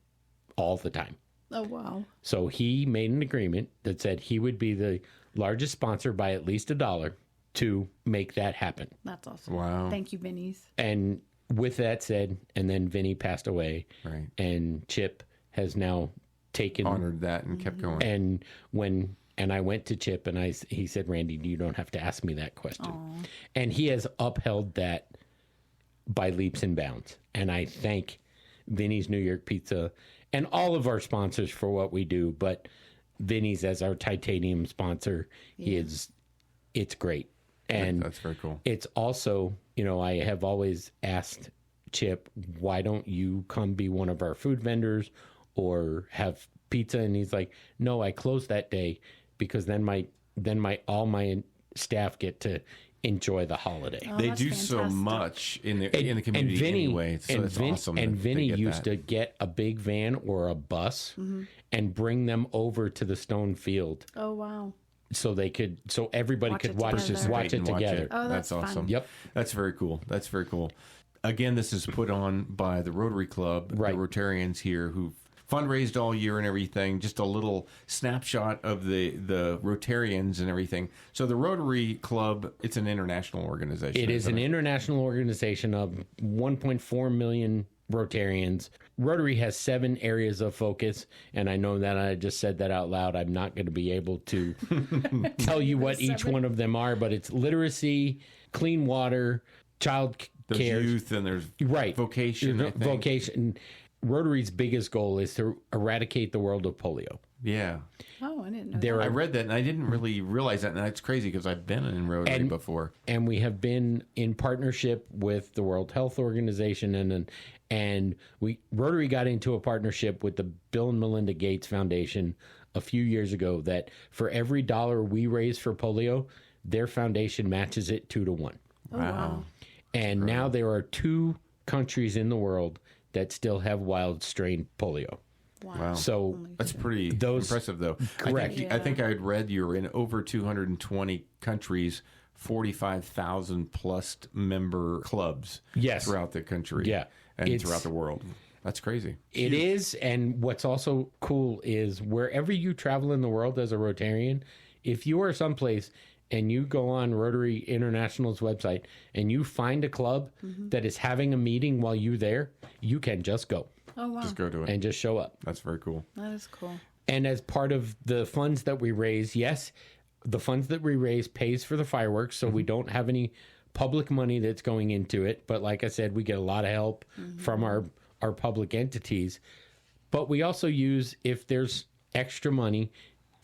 Speaker 7: all the time?
Speaker 5: Oh, wow.
Speaker 7: So he made an agreement that said he would be the largest sponsor by at least $1 to make that happen.
Speaker 5: That's awesome.
Speaker 4: Wow.
Speaker 5: Thank you, Vinny's.
Speaker 7: And with that said, and then Vinny passed away,
Speaker 4: Right.
Speaker 7: and Chip has now
Speaker 4: honored that and kept going.
Speaker 7: And I went to Chip and he said, Randy, you don't have to ask me that question. And he has upheld that by leaps and bounds. And I thank Vinny's New York Pizza and all of our sponsors for what we do. But Vinny's as our titanium sponsor, it's great. And
Speaker 4: that's very cool.
Speaker 7: It's also, I have always asked Chip, why don't you come be one of our food vendors or have pizza? And he's like, no, I close that day because then all my staff get to enjoy the holiday.
Speaker 4: They do so much in the community
Speaker 7: Vinny,
Speaker 4: anyway. So it's awesome.
Speaker 7: And Vinny used
Speaker 4: to
Speaker 7: to get a big van or a bus and bring them over to the Stone Field.
Speaker 5: Oh, wow.
Speaker 7: So everybody could watch it together.
Speaker 5: Oh,
Speaker 4: that's awesome.
Speaker 5: fun.
Speaker 7: Yep.
Speaker 4: That's very cool. That's very cool. Again, this is put on by the Rotary Club,
Speaker 7: Right.
Speaker 4: the Rotarians here who've fundraised all year and everything. Just a little snapshot of the Rotarians and everything. So the Rotary Club, it's an international organization.
Speaker 7: It is an international organization of 1.4 million Rotarians. Rotary has 7 areas of focus, and I know that I just said that out loud. I'm not going to be able to tell you what each one of them are, but it's literacy, clean water, child care,
Speaker 4: youth, and there's vocation. I think.
Speaker 7: Vocation. Rotary's biggest goal is to eradicate the world of polio.
Speaker 4: Yeah.
Speaker 5: Oh, I didn't know
Speaker 7: There
Speaker 5: that.
Speaker 4: I read that, and I didn't really realize that, and that's crazy because I've been in Rotary before.
Speaker 7: And we have been in partnership with the World Health Organization, and Rotary got into a partnership with the Bill and Melinda Gates Foundation a few years ago that for every dollar we raise for polio, their foundation matches it 2 to 1.
Speaker 5: Oh, wow.
Speaker 7: And now there are 2 countries in the world that still have wild strain polio.
Speaker 4: Wow.
Speaker 7: So
Speaker 4: That's pretty impressive, though.
Speaker 7: Correct.
Speaker 4: I think I had read you were in over 220 countries, 45,000 plus member clubs throughout the country and throughout the world. That's crazy.
Speaker 7: It is. And what's also cool is wherever you travel in the world as a Rotarian, if you are someplace and you go on Rotary International's website and you find a club that is having a meeting while you're there, you can just go.
Speaker 5: Oh, wow.
Speaker 4: Just go to it.
Speaker 7: And just show up.
Speaker 4: That's very cool.
Speaker 5: That is cool.
Speaker 7: And as part of the funds that we raise, yes, the funds that we raise pays for the fireworks, so we don't have any public money that's going into it. But like I said, we get a lot of help from our public entities. But we also use, if there's extra money,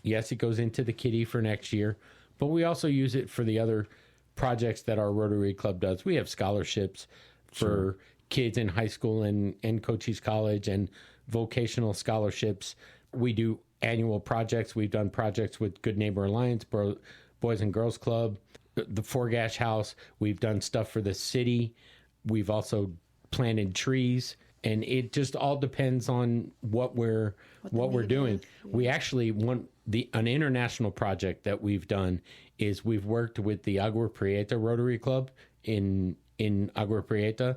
Speaker 7: yes, it goes into the kitty for next year, but we also use it for the other projects that our Rotary Club does. We have scholarships for kids in high school and Cochise College and vocational scholarships. We do annual projects. We've done projects with Good Neighbor Alliance, Boys and Girls Club, the Forgash House. We've done stuff for the city. We've also planted trees. And it just all depends on what we're doing. We actually an international project that we've done is we've worked with the Agua Prieta Rotary Club in Agua Prieta.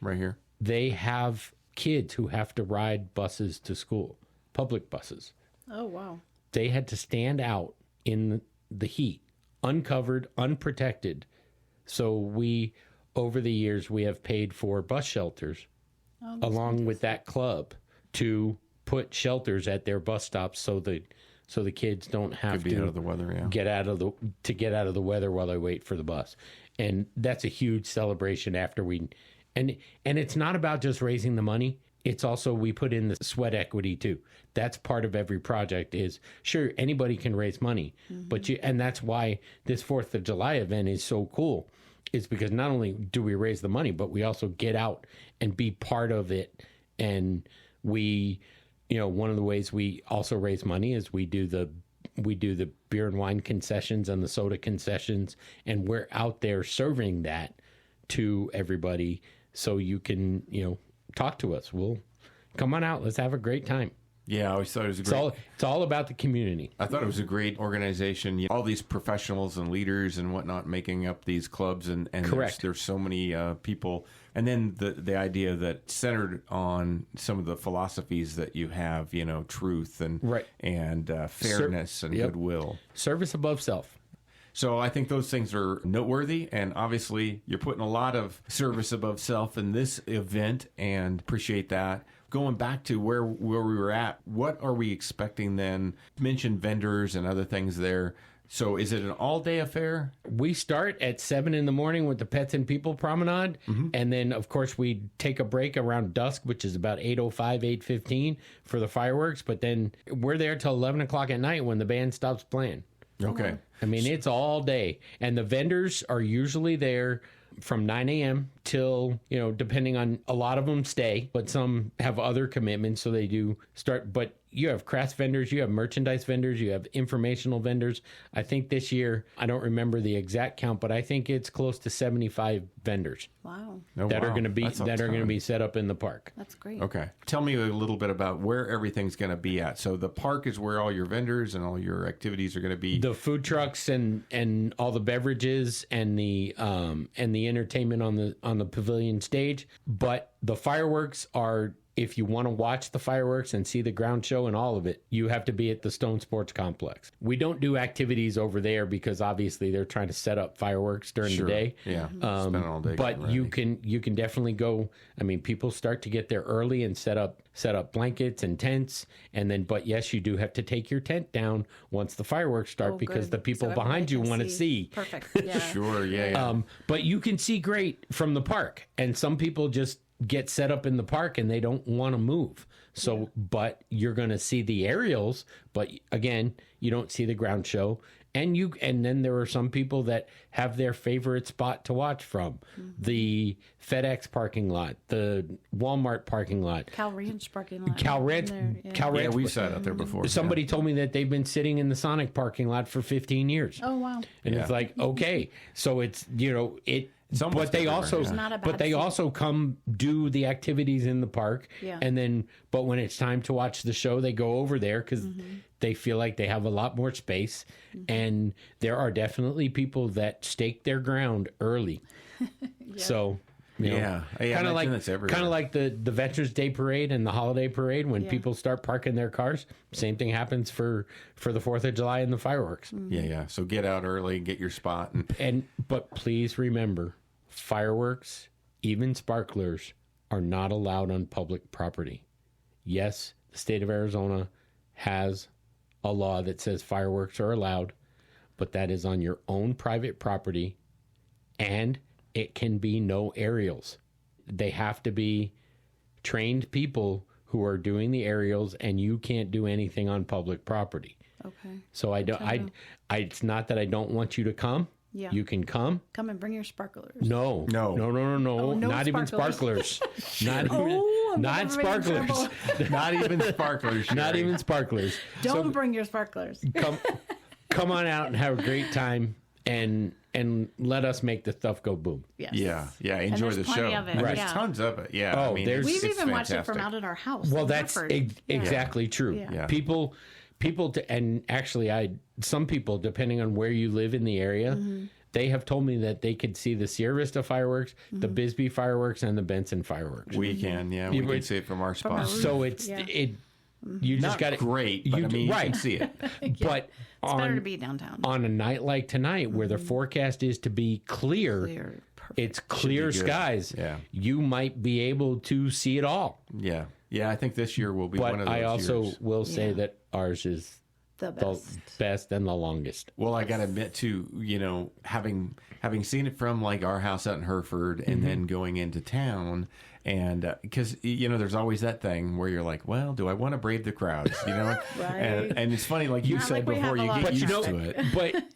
Speaker 4: Right here.
Speaker 7: They have kids who have to ride buses to school, public buses.
Speaker 5: Oh, wow.
Speaker 7: They had to stand out in the heat, uncovered, unprotected. So over the years, we have paid for bus shelters along with that club to put shelters at their bus stops so the kids don't have to
Speaker 4: be out of the weather,
Speaker 7: get out of the weather while they wait for the bus. And that's a huge celebration after and it's not about just raising the money. It's also, we put in the sweat equity too. That's part of every project is, sure, anybody can raise money, but and that's why this 4th of July event is so cool. Is because not only do we raise the money, but we also get out and be part of it. And we, one of the ways we also raise money is we do the beer and wine concessions and the soda concessions, and we're out there serving that to everybody. So you can, talk to us. We'll come on out. Let's have a great time.
Speaker 4: Yeah, I always thought it was a great...
Speaker 7: It's all about the community.
Speaker 4: I thought it was a great organization. All these professionals and leaders and whatnot making up these clubs, and
Speaker 7: Correct.
Speaker 4: There's so many people. And then the idea that centered on some of the philosophies that you have, truth and fairness and goodwill.
Speaker 7: Service above self.
Speaker 4: So I think those things are noteworthy, and obviously you're putting a lot of service above self in this event, and appreciate that. Going back to where we were at, what are we expecting then? You mentioned vendors and other things there. So is it an all-day affair?
Speaker 7: We start at 7 in the morning with the Pets and People Promenade, and then, of course, we take a break around dusk, which is about 8:05, 8:15 for the fireworks, but then we're there till 11 o'clock at night when the band stops playing.
Speaker 4: Okay.
Speaker 7: I mean, it's all day. And the vendors are usually there from 9 a.m. till, depending on, a lot of them stay, but some have other commitments, so they do start. But you have crafts vendors, you have merchandise vendors, you have informational vendors. I think this year, I don't remember the exact count, but I think it's close to 75 vendors.
Speaker 5: Wow.
Speaker 7: That are going to be set up in the park.
Speaker 5: That's great.
Speaker 4: Okay. Tell me a little bit about where everything's going to be at. So the park is where all your vendors and all your activities are going to be.
Speaker 7: The food trucks and all the beverages and the entertainment on the pavilion stage. But the fireworks are, if you want to watch the fireworks and see the ground show and all of it, you have to be at the Stone Sports Complex. We don't do activities over there because obviously they're trying to set up fireworks during the day.
Speaker 4: Yeah, spend all day.
Speaker 7: But you can definitely go. I mean, people start to get there early and set up blankets and tents, and then. But yes, you do have to take your tent down once the fireworks start because the people behind you want to see.
Speaker 5: Perfect. Yeah.
Speaker 4: Sure. Yeah.
Speaker 7: But you can see great from the park, and some people just get set up in the park and they don't want to move. So, but you're going to see the aerials, but again, you don't see the ground show. And then there are some people that have their favorite spot to watch from. The FedEx parking lot, the Walmart parking lot,
Speaker 5: Cal Ranch parking lot.
Speaker 7: Cal Ranch.
Speaker 4: Yeah, we've sat out there before.
Speaker 7: Somebody told me that they've been sitting in the Sonic parking lot for 15 years.
Speaker 5: Oh, wow.
Speaker 7: And it's like, okay, so it's, but they also,
Speaker 5: It's not a
Speaker 7: but
Speaker 5: bad
Speaker 7: they
Speaker 5: seat.
Speaker 7: also come do the activities in the park.
Speaker 5: Yeah.
Speaker 7: And then, but when it's time to watch the show, they go over there because they feel like they have a lot more space. And there are definitely people that stake their ground early. So,
Speaker 4: Yeah,
Speaker 7: kind of like
Speaker 4: that's everywhere.
Speaker 7: kind of like the Veterans Day parade and the holiday parade. When people start parking their cars, same thing happens for the 4th of July and the fireworks.
Speaker 4: Yeah. So get out early, get your spot,
Speaker 7: But please remember, fireworks, even sparklers, are not allowed on public property. Yes, the state of Arizona has a law that says fireworks are allowed, but that is on your own private property, and it can be no aerials. They have to be trained people who are doing the aerials, and you can't do anything on public property.
Speaker 5: Okay.
Speaker 7: So it's not that I don't want you to come.
Speaker 5: Yeah.
Speaker 7: You can come.
Speaker 5: Come and bring your sparklers.
Speaker 7: No.
Speaker 4: No.
Speaker 5: Oh, no
Speaker 7: Not even
Speaker 5: sparklers.
Speaker 7: sparklers. Not even,
Speaker 5: Oh, I'm
Speaker 7: not
Speaker 5: gonna bring
Speaker 7: sparklers.
Speaker 5: trouble.
Speaker 4: not even sparklers.
Speaker 7: Not
Speaker 4: Sherry.
Speaker 7: even sparklers.
Speaker 5: Don't bring your sparklers.
Speaker 7: Come on out and have a great time and let us make the stuff go boom.
Speaker 5: Yes.
Speaker 4: Yeah. Enjoy
Speaker 5: there's
Speaker 4: the
Speaker 5: plenty
Speaker 4: show.
Speaker 5: of it,
Speaker 4: And there's
Speaker 5: yeah.
Speaker 4: tons of it. Yeah.
Speaker 7: Oh,
Speaker 4: I mean,
Speaker 7: there's-
Speaker 5: We've
Speaker 4: it's
Speaker 5: even watched it
Speaker 4: fantastic.
Speaker 5: from out at our house.
Speaker 7: Well,
Speaker 5: in
Speaker 7: that's
Speaker 5: Hartford.
Speaker 7: exactly true.
Speaker 5: Yeah.
Speaker 7: People and actually some people, depending on where you live in the area, they have told me that they could see the Sierra Vista fireworks, the Bisbee fireworks, and the Benson fireworks.
Speaker 4: We can, yeah. We can see it from our spot.
Speaker 7: So it's
Speaker 5: Yeah.
Speaker 7: you just
Speaker 4: Not
Speaker 7: got it
Speaker 4: great, but I mean, you can see it.
Speaker 7: But
Speaker 5: It's better to be downtown.
Speaker 7: on a night like tonight, where the forecast is to be clear,
Speaker 5: Clear. Perfect.
Speaker 7: it's clear
Speaker 4: Should be good.
Speaker 7: skies.
Speaker 4: Yeah.
Speaker 7: You might be able to see it all.
Speaker 4: Yeah. I think this year will be
Speaker 7: But
Speaker 4: one of those
Speaker 7: I also
Speaker 4: years.
Speaker 7: will say
Speaker 5: Yeah.
Speaker 7: that ours is
Speaker 5: The
Speaker 7: the
Speaker 5: best.
Speaker 7: best and the longest.
Speaker 4: Well, I got to admit too, having seen it from like our house out in Hereford and then going into town, and because there's always that thing where you're like, well, do I want to brave the crowds?
Speaker 5: Right.
Speaker 4: and it's funny, like you
Speaker 5: Not
Speaker 4: said
Speaker 5: like we
Speaker 4: before,
Speaker 5: have a
Speaker 4: you
Speaker 5: lot
Speaker 4: get
Speaker 5: of
Speaker 4: used
Speaker 5: traffic.
Speaker 4: to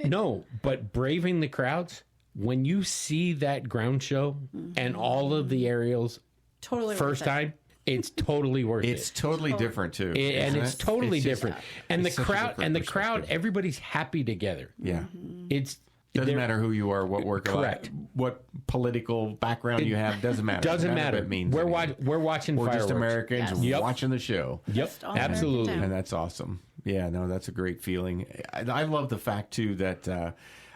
Speaker 4: it.
Speaker 7: But braving the crowds, when you see that ground show and all of the aerials
Speaker 5: Totally
Speaker 7: first
Speaker 5: worth it.
Speaker 7: time, it's totally worth
Speaker 4: It's
Speaker 7: it.
Speaker 4: totally different too,
Speaker 7: And
Speaker 4: isn't
Speaker 7: it's
Speaker 4: it?
Speaker 7: totally
Speaker 4: It's just-
Speaker 7: different. And the
Speaker 4: it's such a
Speaker 7: crowd
Speaker 4: different
Speaker 7: and the crowd,
Speaker 4: perspective.
Speaker 7: everybody's happy together.
Speaker 4: Yeah.
Speaker 7: It's
Speaker 4: Doesn't
Speaker 7: they're-
Speaker 4: matter who you are, what work,
Speaker 7: Correct.
Speaker 4: what political background you have. Doesn't matter.
Speaker 7: Doesn't
Speaker 4: None of
Speaker 7: matter.
Speaker 4: it means
Speaker 7: We're
Speaker 4: anything.
Speaker 7: watching
Speaker 4: We're
Speaker 7: fireworks.
Speaker 4: just Americans
Speaker 5: Yes.
Speaker 7: Yep.
Speaker 4: watching the show.
Speaker 7: Yep,
Speaker 5: Just all American
Speaker 7: absolutely.
Speaker 5: town.
Speaker 4: And that's awesome. Yeah, no, that's a great feeling. I love the fact too that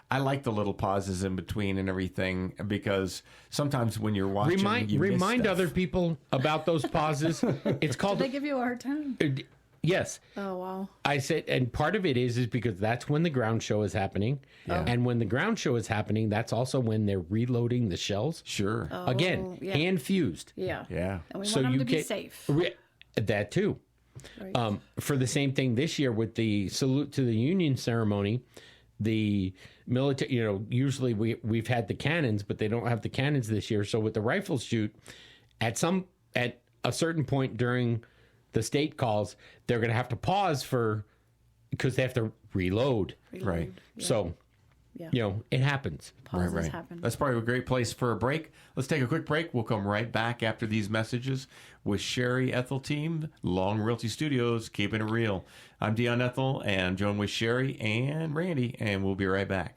Speaker 4: I like the little pauses in between and everything, because sometimes when you're watching, you miss
Speaker 7: Remind
Speaker 4: stuff.
Speaker 7: other people about those pauses. It's called
Speaker 5: Did they give you a hard time?
Speaker 7: yes.
Speaker 5: Oh, wow.
Speaker 7: I said, and part of it is because that's when the ground show is happening, and when the ground show is happening, that's also when they're reloading the shells.
Speaker 4: Sure.
Speaker 7: Again,
Speaker 5: yeah.
Speaker 7: hand fused.
Speaker 5: Yeah.
Speaker 4: Yeah.
Speaker 5: And we want them to be safe.
Speaker 7: That too.
Speaker 5: Right.
Speaker 7: For the same thing this year with the salute to the Union ceremony, the military, usually we've had the cannons, but they don't have the cannons this year. So with the rifle shoot, at a certain point during the state calls, they're going to have to pause because they have to reload.
Speaker 4: Right.
Speaker 7: So,
Speaker 5: Yeah.
Speaker 7: it happens.
Speaker 5: Pauses happen.
Speaker 4: That's probably a great place for a break. Let's take a quick break. We'll come right back after these messages with Sherry Ethell Team, Long Realty Studios, keeping it real. I'm Dion Ethell, and joined with Sherry and Randy, and we'll be right back.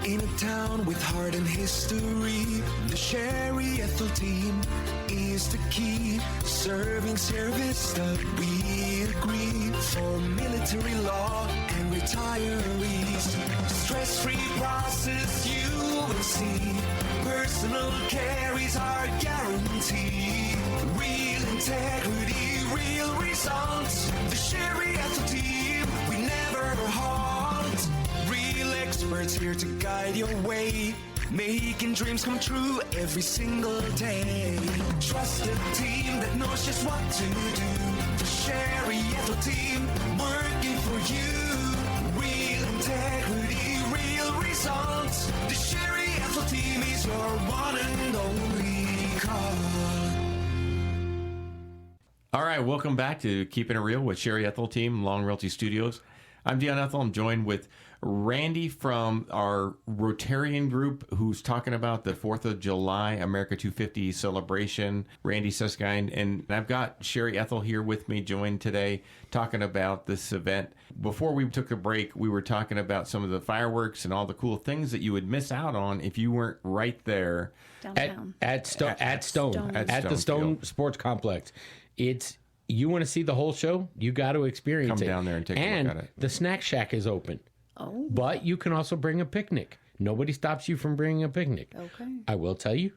Speaker 3: In a town with heart and history, the Sherry Ethell Team is the key. Serving Sierra Vista, we agree. For military law and retirees, stress-free process you will see. Personal care is our guarantee. Real integrity, real results. The Sherry Ethell Team, we never halt. Real experts here to guide your way, making dreams come true every single day. Trusted team that knows just what to do. The Sherry Ethell Team, working for you. Real integrity, real results. The Sherry Ethell Team is your one and only call.
Speaker 4: All right, welcome back to Keeping It Real with Sherry Ethell Team, Long Realty Studios. I'm Dion Ethell. I'm joined with Randy from our Rotarian group, who's talking about the 4th of July America 250 celebration, Randy Sueskind. And I've got Sherry Ethell here with me, joined today, talking about this event. Before we took a break, we were talking about some of the fireworks and all the cool things that you would miss out on if you weren't right there.
Speaker 5: Downtown.
Speaker 7: At the Stone Sports Complex. You want to see the whole show, you got to experience it.
Speaker 4: Come down there and take a look at it.
Speaker 7: The snack shack is open.
Speaker 5: Oh.
Speaker 7: But you can also bring a picnic. Nobody stops you from bringing a picnic.
Speaker 5: Okay.
Speaker 7: I will tell you,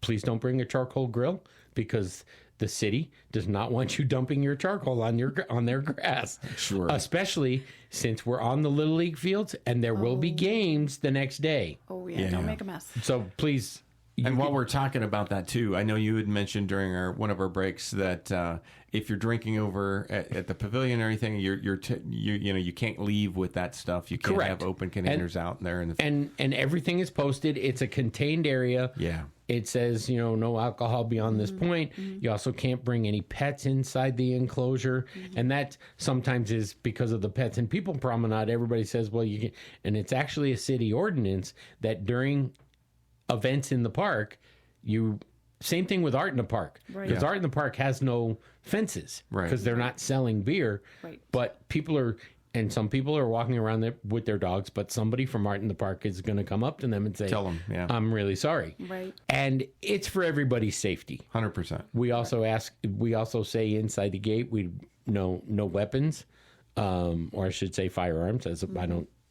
Speaker 7: please don't bring a charcoal grill because the city does not want you dumping your charcoal on their grass.
Speaker 4: Sure.
Speaker 7: Especially since we're on the Little League fields and there will be games the next day.
Speaker 5: Oh, yeah. Don't make a mess.
Speaker 7: So please.
Speaker 4: And while we're talking about that too, I know you had mentioned during one of our breaks that if you're drinking over at the pavilion or anything, you can't leave with that stuff. You can't
Speaker 7: Correct.
Speaker 4: have open containers out there.
Speaker 7: And everything is posted. It's a contained area.
Speaker 4: Yeah.
Speaker 7: It says, no alcohol beyond this point. You also can't bring any pets inside the enclosure. And that sometimes is because of the pets. And People Promenade, everybody says, well, you can. And it's actually a city ordinance that during events in the park, same thing with Art in the Park.
Speaker 5: Right.
Speaker 7: Because Art in the Park has no fences.
Speaker 4: Right.
Speaker 7: Because they're not selling beer.
Speaker 5: Right.
Speaker 7: But some people are walking around there with their dogs, but somebody from Art in the Park is going to come up to them and say,
Speaker 4: Tell them, yeah.
Speaker 7: I'm really sorry.
Speaker 5: Right.
Speaker 7: And it's for everybody's safety.
Speaker 4: 100%.
Speaker 7: We also say inside the gate, no weapons, or I should say firearms,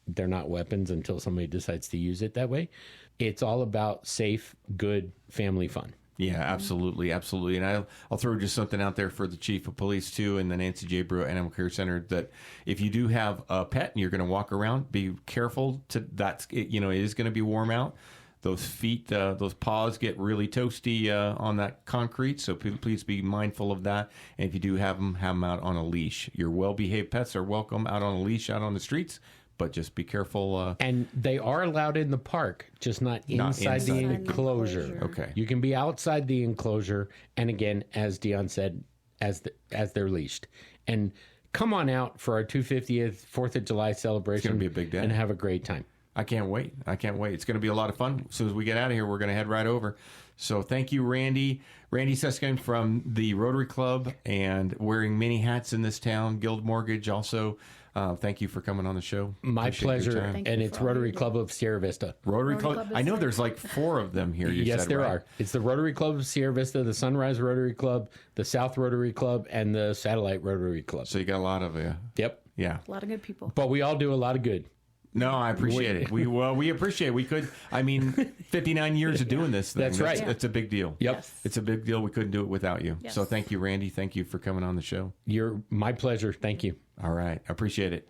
Speaker 7: they're not weapons until somebody decides to use it that way. It's all about safe, good family fun.
Speaker 4: Yeah, absolutely, absolutely. And I'll throw just something out there for the chief of police too, and the Nancy J. Brewer Animal Care Center, that if you do have a pet and you're going to walk around, be careful. It is going to be warm out. Those feet, those paws get really toasty on that concrete, so please be mindful of that. And if you do have them out on a leash. Your well-behaved pets are welcome out on a leash out on the streets. But just be careful.
Speaker 7: And they are allowed in the park, just not inside the enclosure.
Speaker 4: Okay.
Speaker 7: You can be outside the enclosure, and again, as Dion said, as they're leashed. And come on out for our 250th 4th of July celebration.
Speaker 4: It's going to be a big day.
Speaker 7: And have a great time.
Speaker 4: I can't wait. It's going to be a lot of fun. As soon as we get out of here, we're going to head right over. So thank you, Randy. Randy Sueskind from the Rotary Club and wearing many hats in this town. Guild Mortgage also. Thank you for coming on the show.
Speaker 7: My pleasure.
Speaker 5: Thank
Speaker 7: And
Speaker 5: you
Speaker 7: it's
Speaker 5: for all
Speaker 7: Rotary
Speaker 5: you do.
Speaker 7: Club of Sierra Vista.
Speaker 4: Rotary Club. I know there's like 4 of them here.
Speaker 7: Yes,
Speaker 4: said,
Speaker 7: there
Speaker 4: right?
Speaker 7: are. It's the Rotary Club of Sierra Vista, the Sunrise Rotary Club, the South Rotary Club, and the Satellite Rotary Club.
Speaker 4: So you got a lot of
Speaker 7: Yep.
Speaker 4: Yeah.
Speaker 5: A lot of good people.
Speaker 7: But we all do a lot of good.
Speaker 4: No, I appreciate it. We appreciate it. We could, 59 years of doing this thing.
Speaker 7: That's right.
Speaker 4: It's a big deal.
Speaker 7: Yep.
Speaker 5: Yes.
Speaker 4: It's a big deal. We couldn't do it without you.
Speaker 5: Yes.
Speaker 4: So thank you, Randy. Thank you for coming on the show.
Speaker 7: My pleasure. Thank you.
Speaker 4: All right. I appreciate it.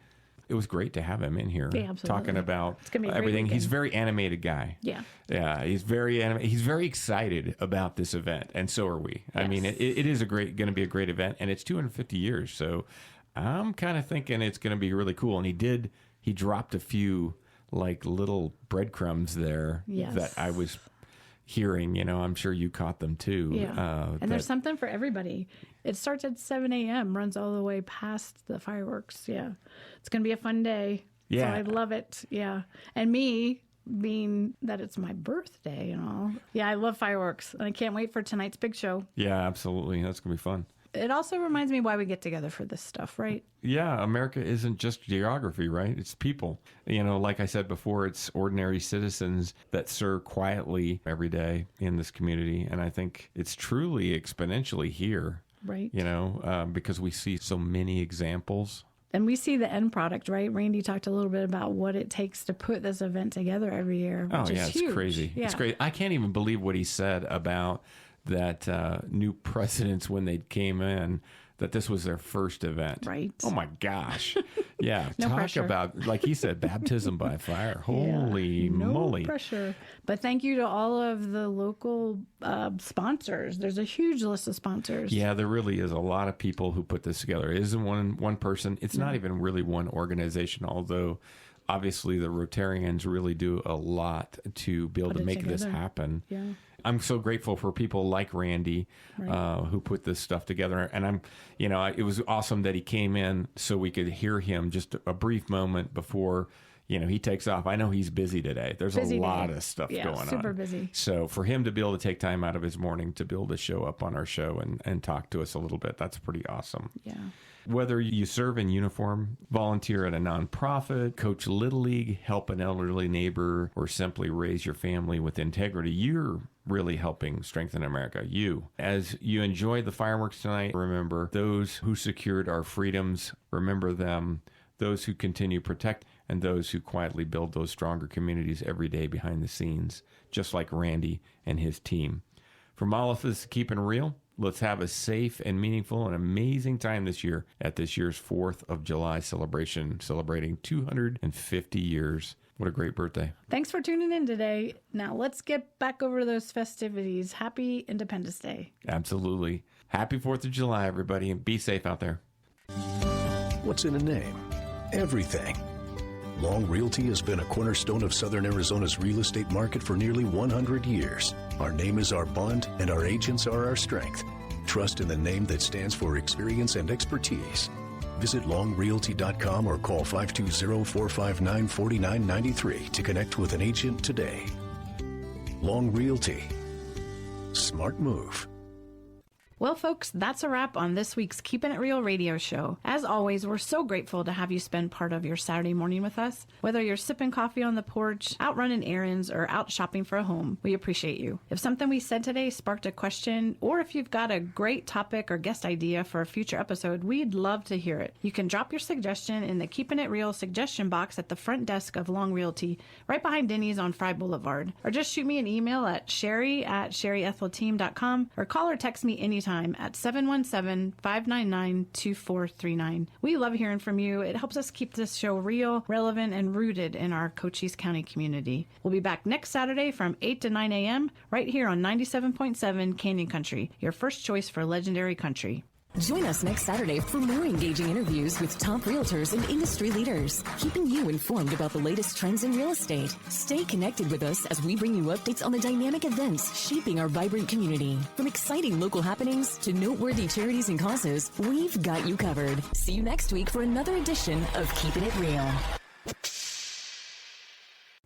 Speaker 4: It was great to have him in here
Speaker 5: Yeah, absolutely.
Speaker 4: talking about
Speaker 5: It's gonna be a great
Speaker 4: everything. He's a
Speaker 5: weekend.
Speaker 4: very animated guy.
Speaker 5: Yeah.
Speaker 4: Yeah, he's very animated. He's very excited about this event, and so are we. I
Speaker 5: Yes.
Speaker 4: mean, it is going to be a great event, and it's 250 years, so I'm kind of thinking it's going to be really cool. And he dropped a few like little breadcrumbs there
Speaker 5: Yes.
Speaker 4: that I was hearing. I'm sure you caught them too.
Speaker 5: Yeah. And there's something for everybody. It starts at 7 a.m., runs all the way past the fireworks. Yeah. It's going to be a fun day.
Speaker 4: Yeah.
Speaker 5: So I love it. Yeah. And me, being that it's my birthday and all. Yeah, I love fireworks. And I can't wait for tonight's big show.
Speaker 4: Yeah, absolutely. That's going to be fun.
Speaker 5: It also reminds me why we get together for this stuff, right?
Speaker 4: Yeah, America isn't just geography, right? It's people. Like I said before, it's ordinary citizens that serve quietly every day in this community. And I think it's truly exponentially here,
Speaker 5: right?
Speaker 4: Because we see so many examples.
Speaker 5: And we see the end product, right? Randy talked a little bit about what it takes to put this event together every year. Which is
Speaker 4: it's
Speaker 5: huge.
Speaker 4: Crazy.
Speaker 5: Yeah.
Speaker 4: It's great. I can't even believe what he said about that new presidents when they came in, that this was their first event.
Speaker 5: Right.
Speaker 4: Oh, my gosh. Yeah.
Speaker 5: No
Speaker 4: Talk
Speaker 5: pressure.
Speaker 4: about, like he said, baptism by fire. Holy moly.
Speaker 5: No pressure. But thank you to all of the local sponsors. There's a huge list of sponsors.
Speaker 4: Yeah, there really is a lot of people who put this together. It isn't one person. It's not even really one organization, although obviously the Rotarians really do a lot to be able to make this happen.
Speaker 5: Yeah.
Speaker 4: I'm so grateful for people like Randy, who put this stuff together. And it was awesome that he came in so we could hear him just a brief moment before, he takes off. I know he's busy today. There's a lot of stuff going on.
Speaker 5: Super busy.
Speaker 4: So for him to be able to take time out of his morning to be able to show up on our show and talk to us a little bit, that's pretty awesome.
Speaker 5: Yeah.
Speaker 4: Whether you serve in uniform, volunteer at a nonprofit, coach Little League, help an elderly neighbor, or simply raise your family with integrity, you're really helping strengthen America. As you enjoy the fireworks tonight, remember those who secured our freedoms, remember them, those who continue to protect, and those who quietly build those stronger communities every day behind the scenes, just like Randy and his team. From all of us, Keepin' Real, let's have a safe and meaningful and amazing time this year at this year's 4th of July celebration, celebrating 250 years. What a great birthday.
Speaker 5: Thanks for tuning in today. Now let's get back over to those festivities. Happy Independence Day.
Speaker 4: Absolutely. Happy 4th of July, everybody, and be safe out there.
Speaker 2: What's in a name? Everything. Long Realty has been a cornerstone of Southern Arizona's real estate market for nearly 100 years. Our name is our bond, and our agents are our strength. Trust in the name that stands for experience and expertise. Visit longrealty.com or call 520-459-4993 to connect with an agent today. Long Realty. Smart move.
Speaker 5: Well, folks, that's a wrap on this week's Keepin' It Real radio show. As always, we're so grateful to have you spend part of your Saturday morning with us. Whether you're sipping coffee on the porch, out running errands, or out shopping for a home, we appreciate you. If something we said today sparked a question, or if you've got a great topic or guest idea for a future episode, we'd love to hear it. You can drop your suggestion in the Keepin' It Real suggestion box at the front desk of Long Realty, right behind Denny's on Fry Boulevard. Or just shoot me an email at sherry@sherryethelteam.com, or call or text me anytime at 717-599-2439. We love hearing from you. It helps us keep this show real, relevant, and rooted in our Cochise County community. We'll be back next Saturday from 8 to 9 a.m. right here on 97.7 Canyon Country, your first choice for legendary country.
Speaker 1: Join us next Saturday for more engaging interviews with top realtors and industry leaders, keeping you informed about the latest trends in real estate. Stay connected with us as we bring you updates on the dynamic events shaping our vibrant community. From exciting local happenings to noteworthy charities and causes, we've got you covered. See you next week for another edition of Keepin' It Real.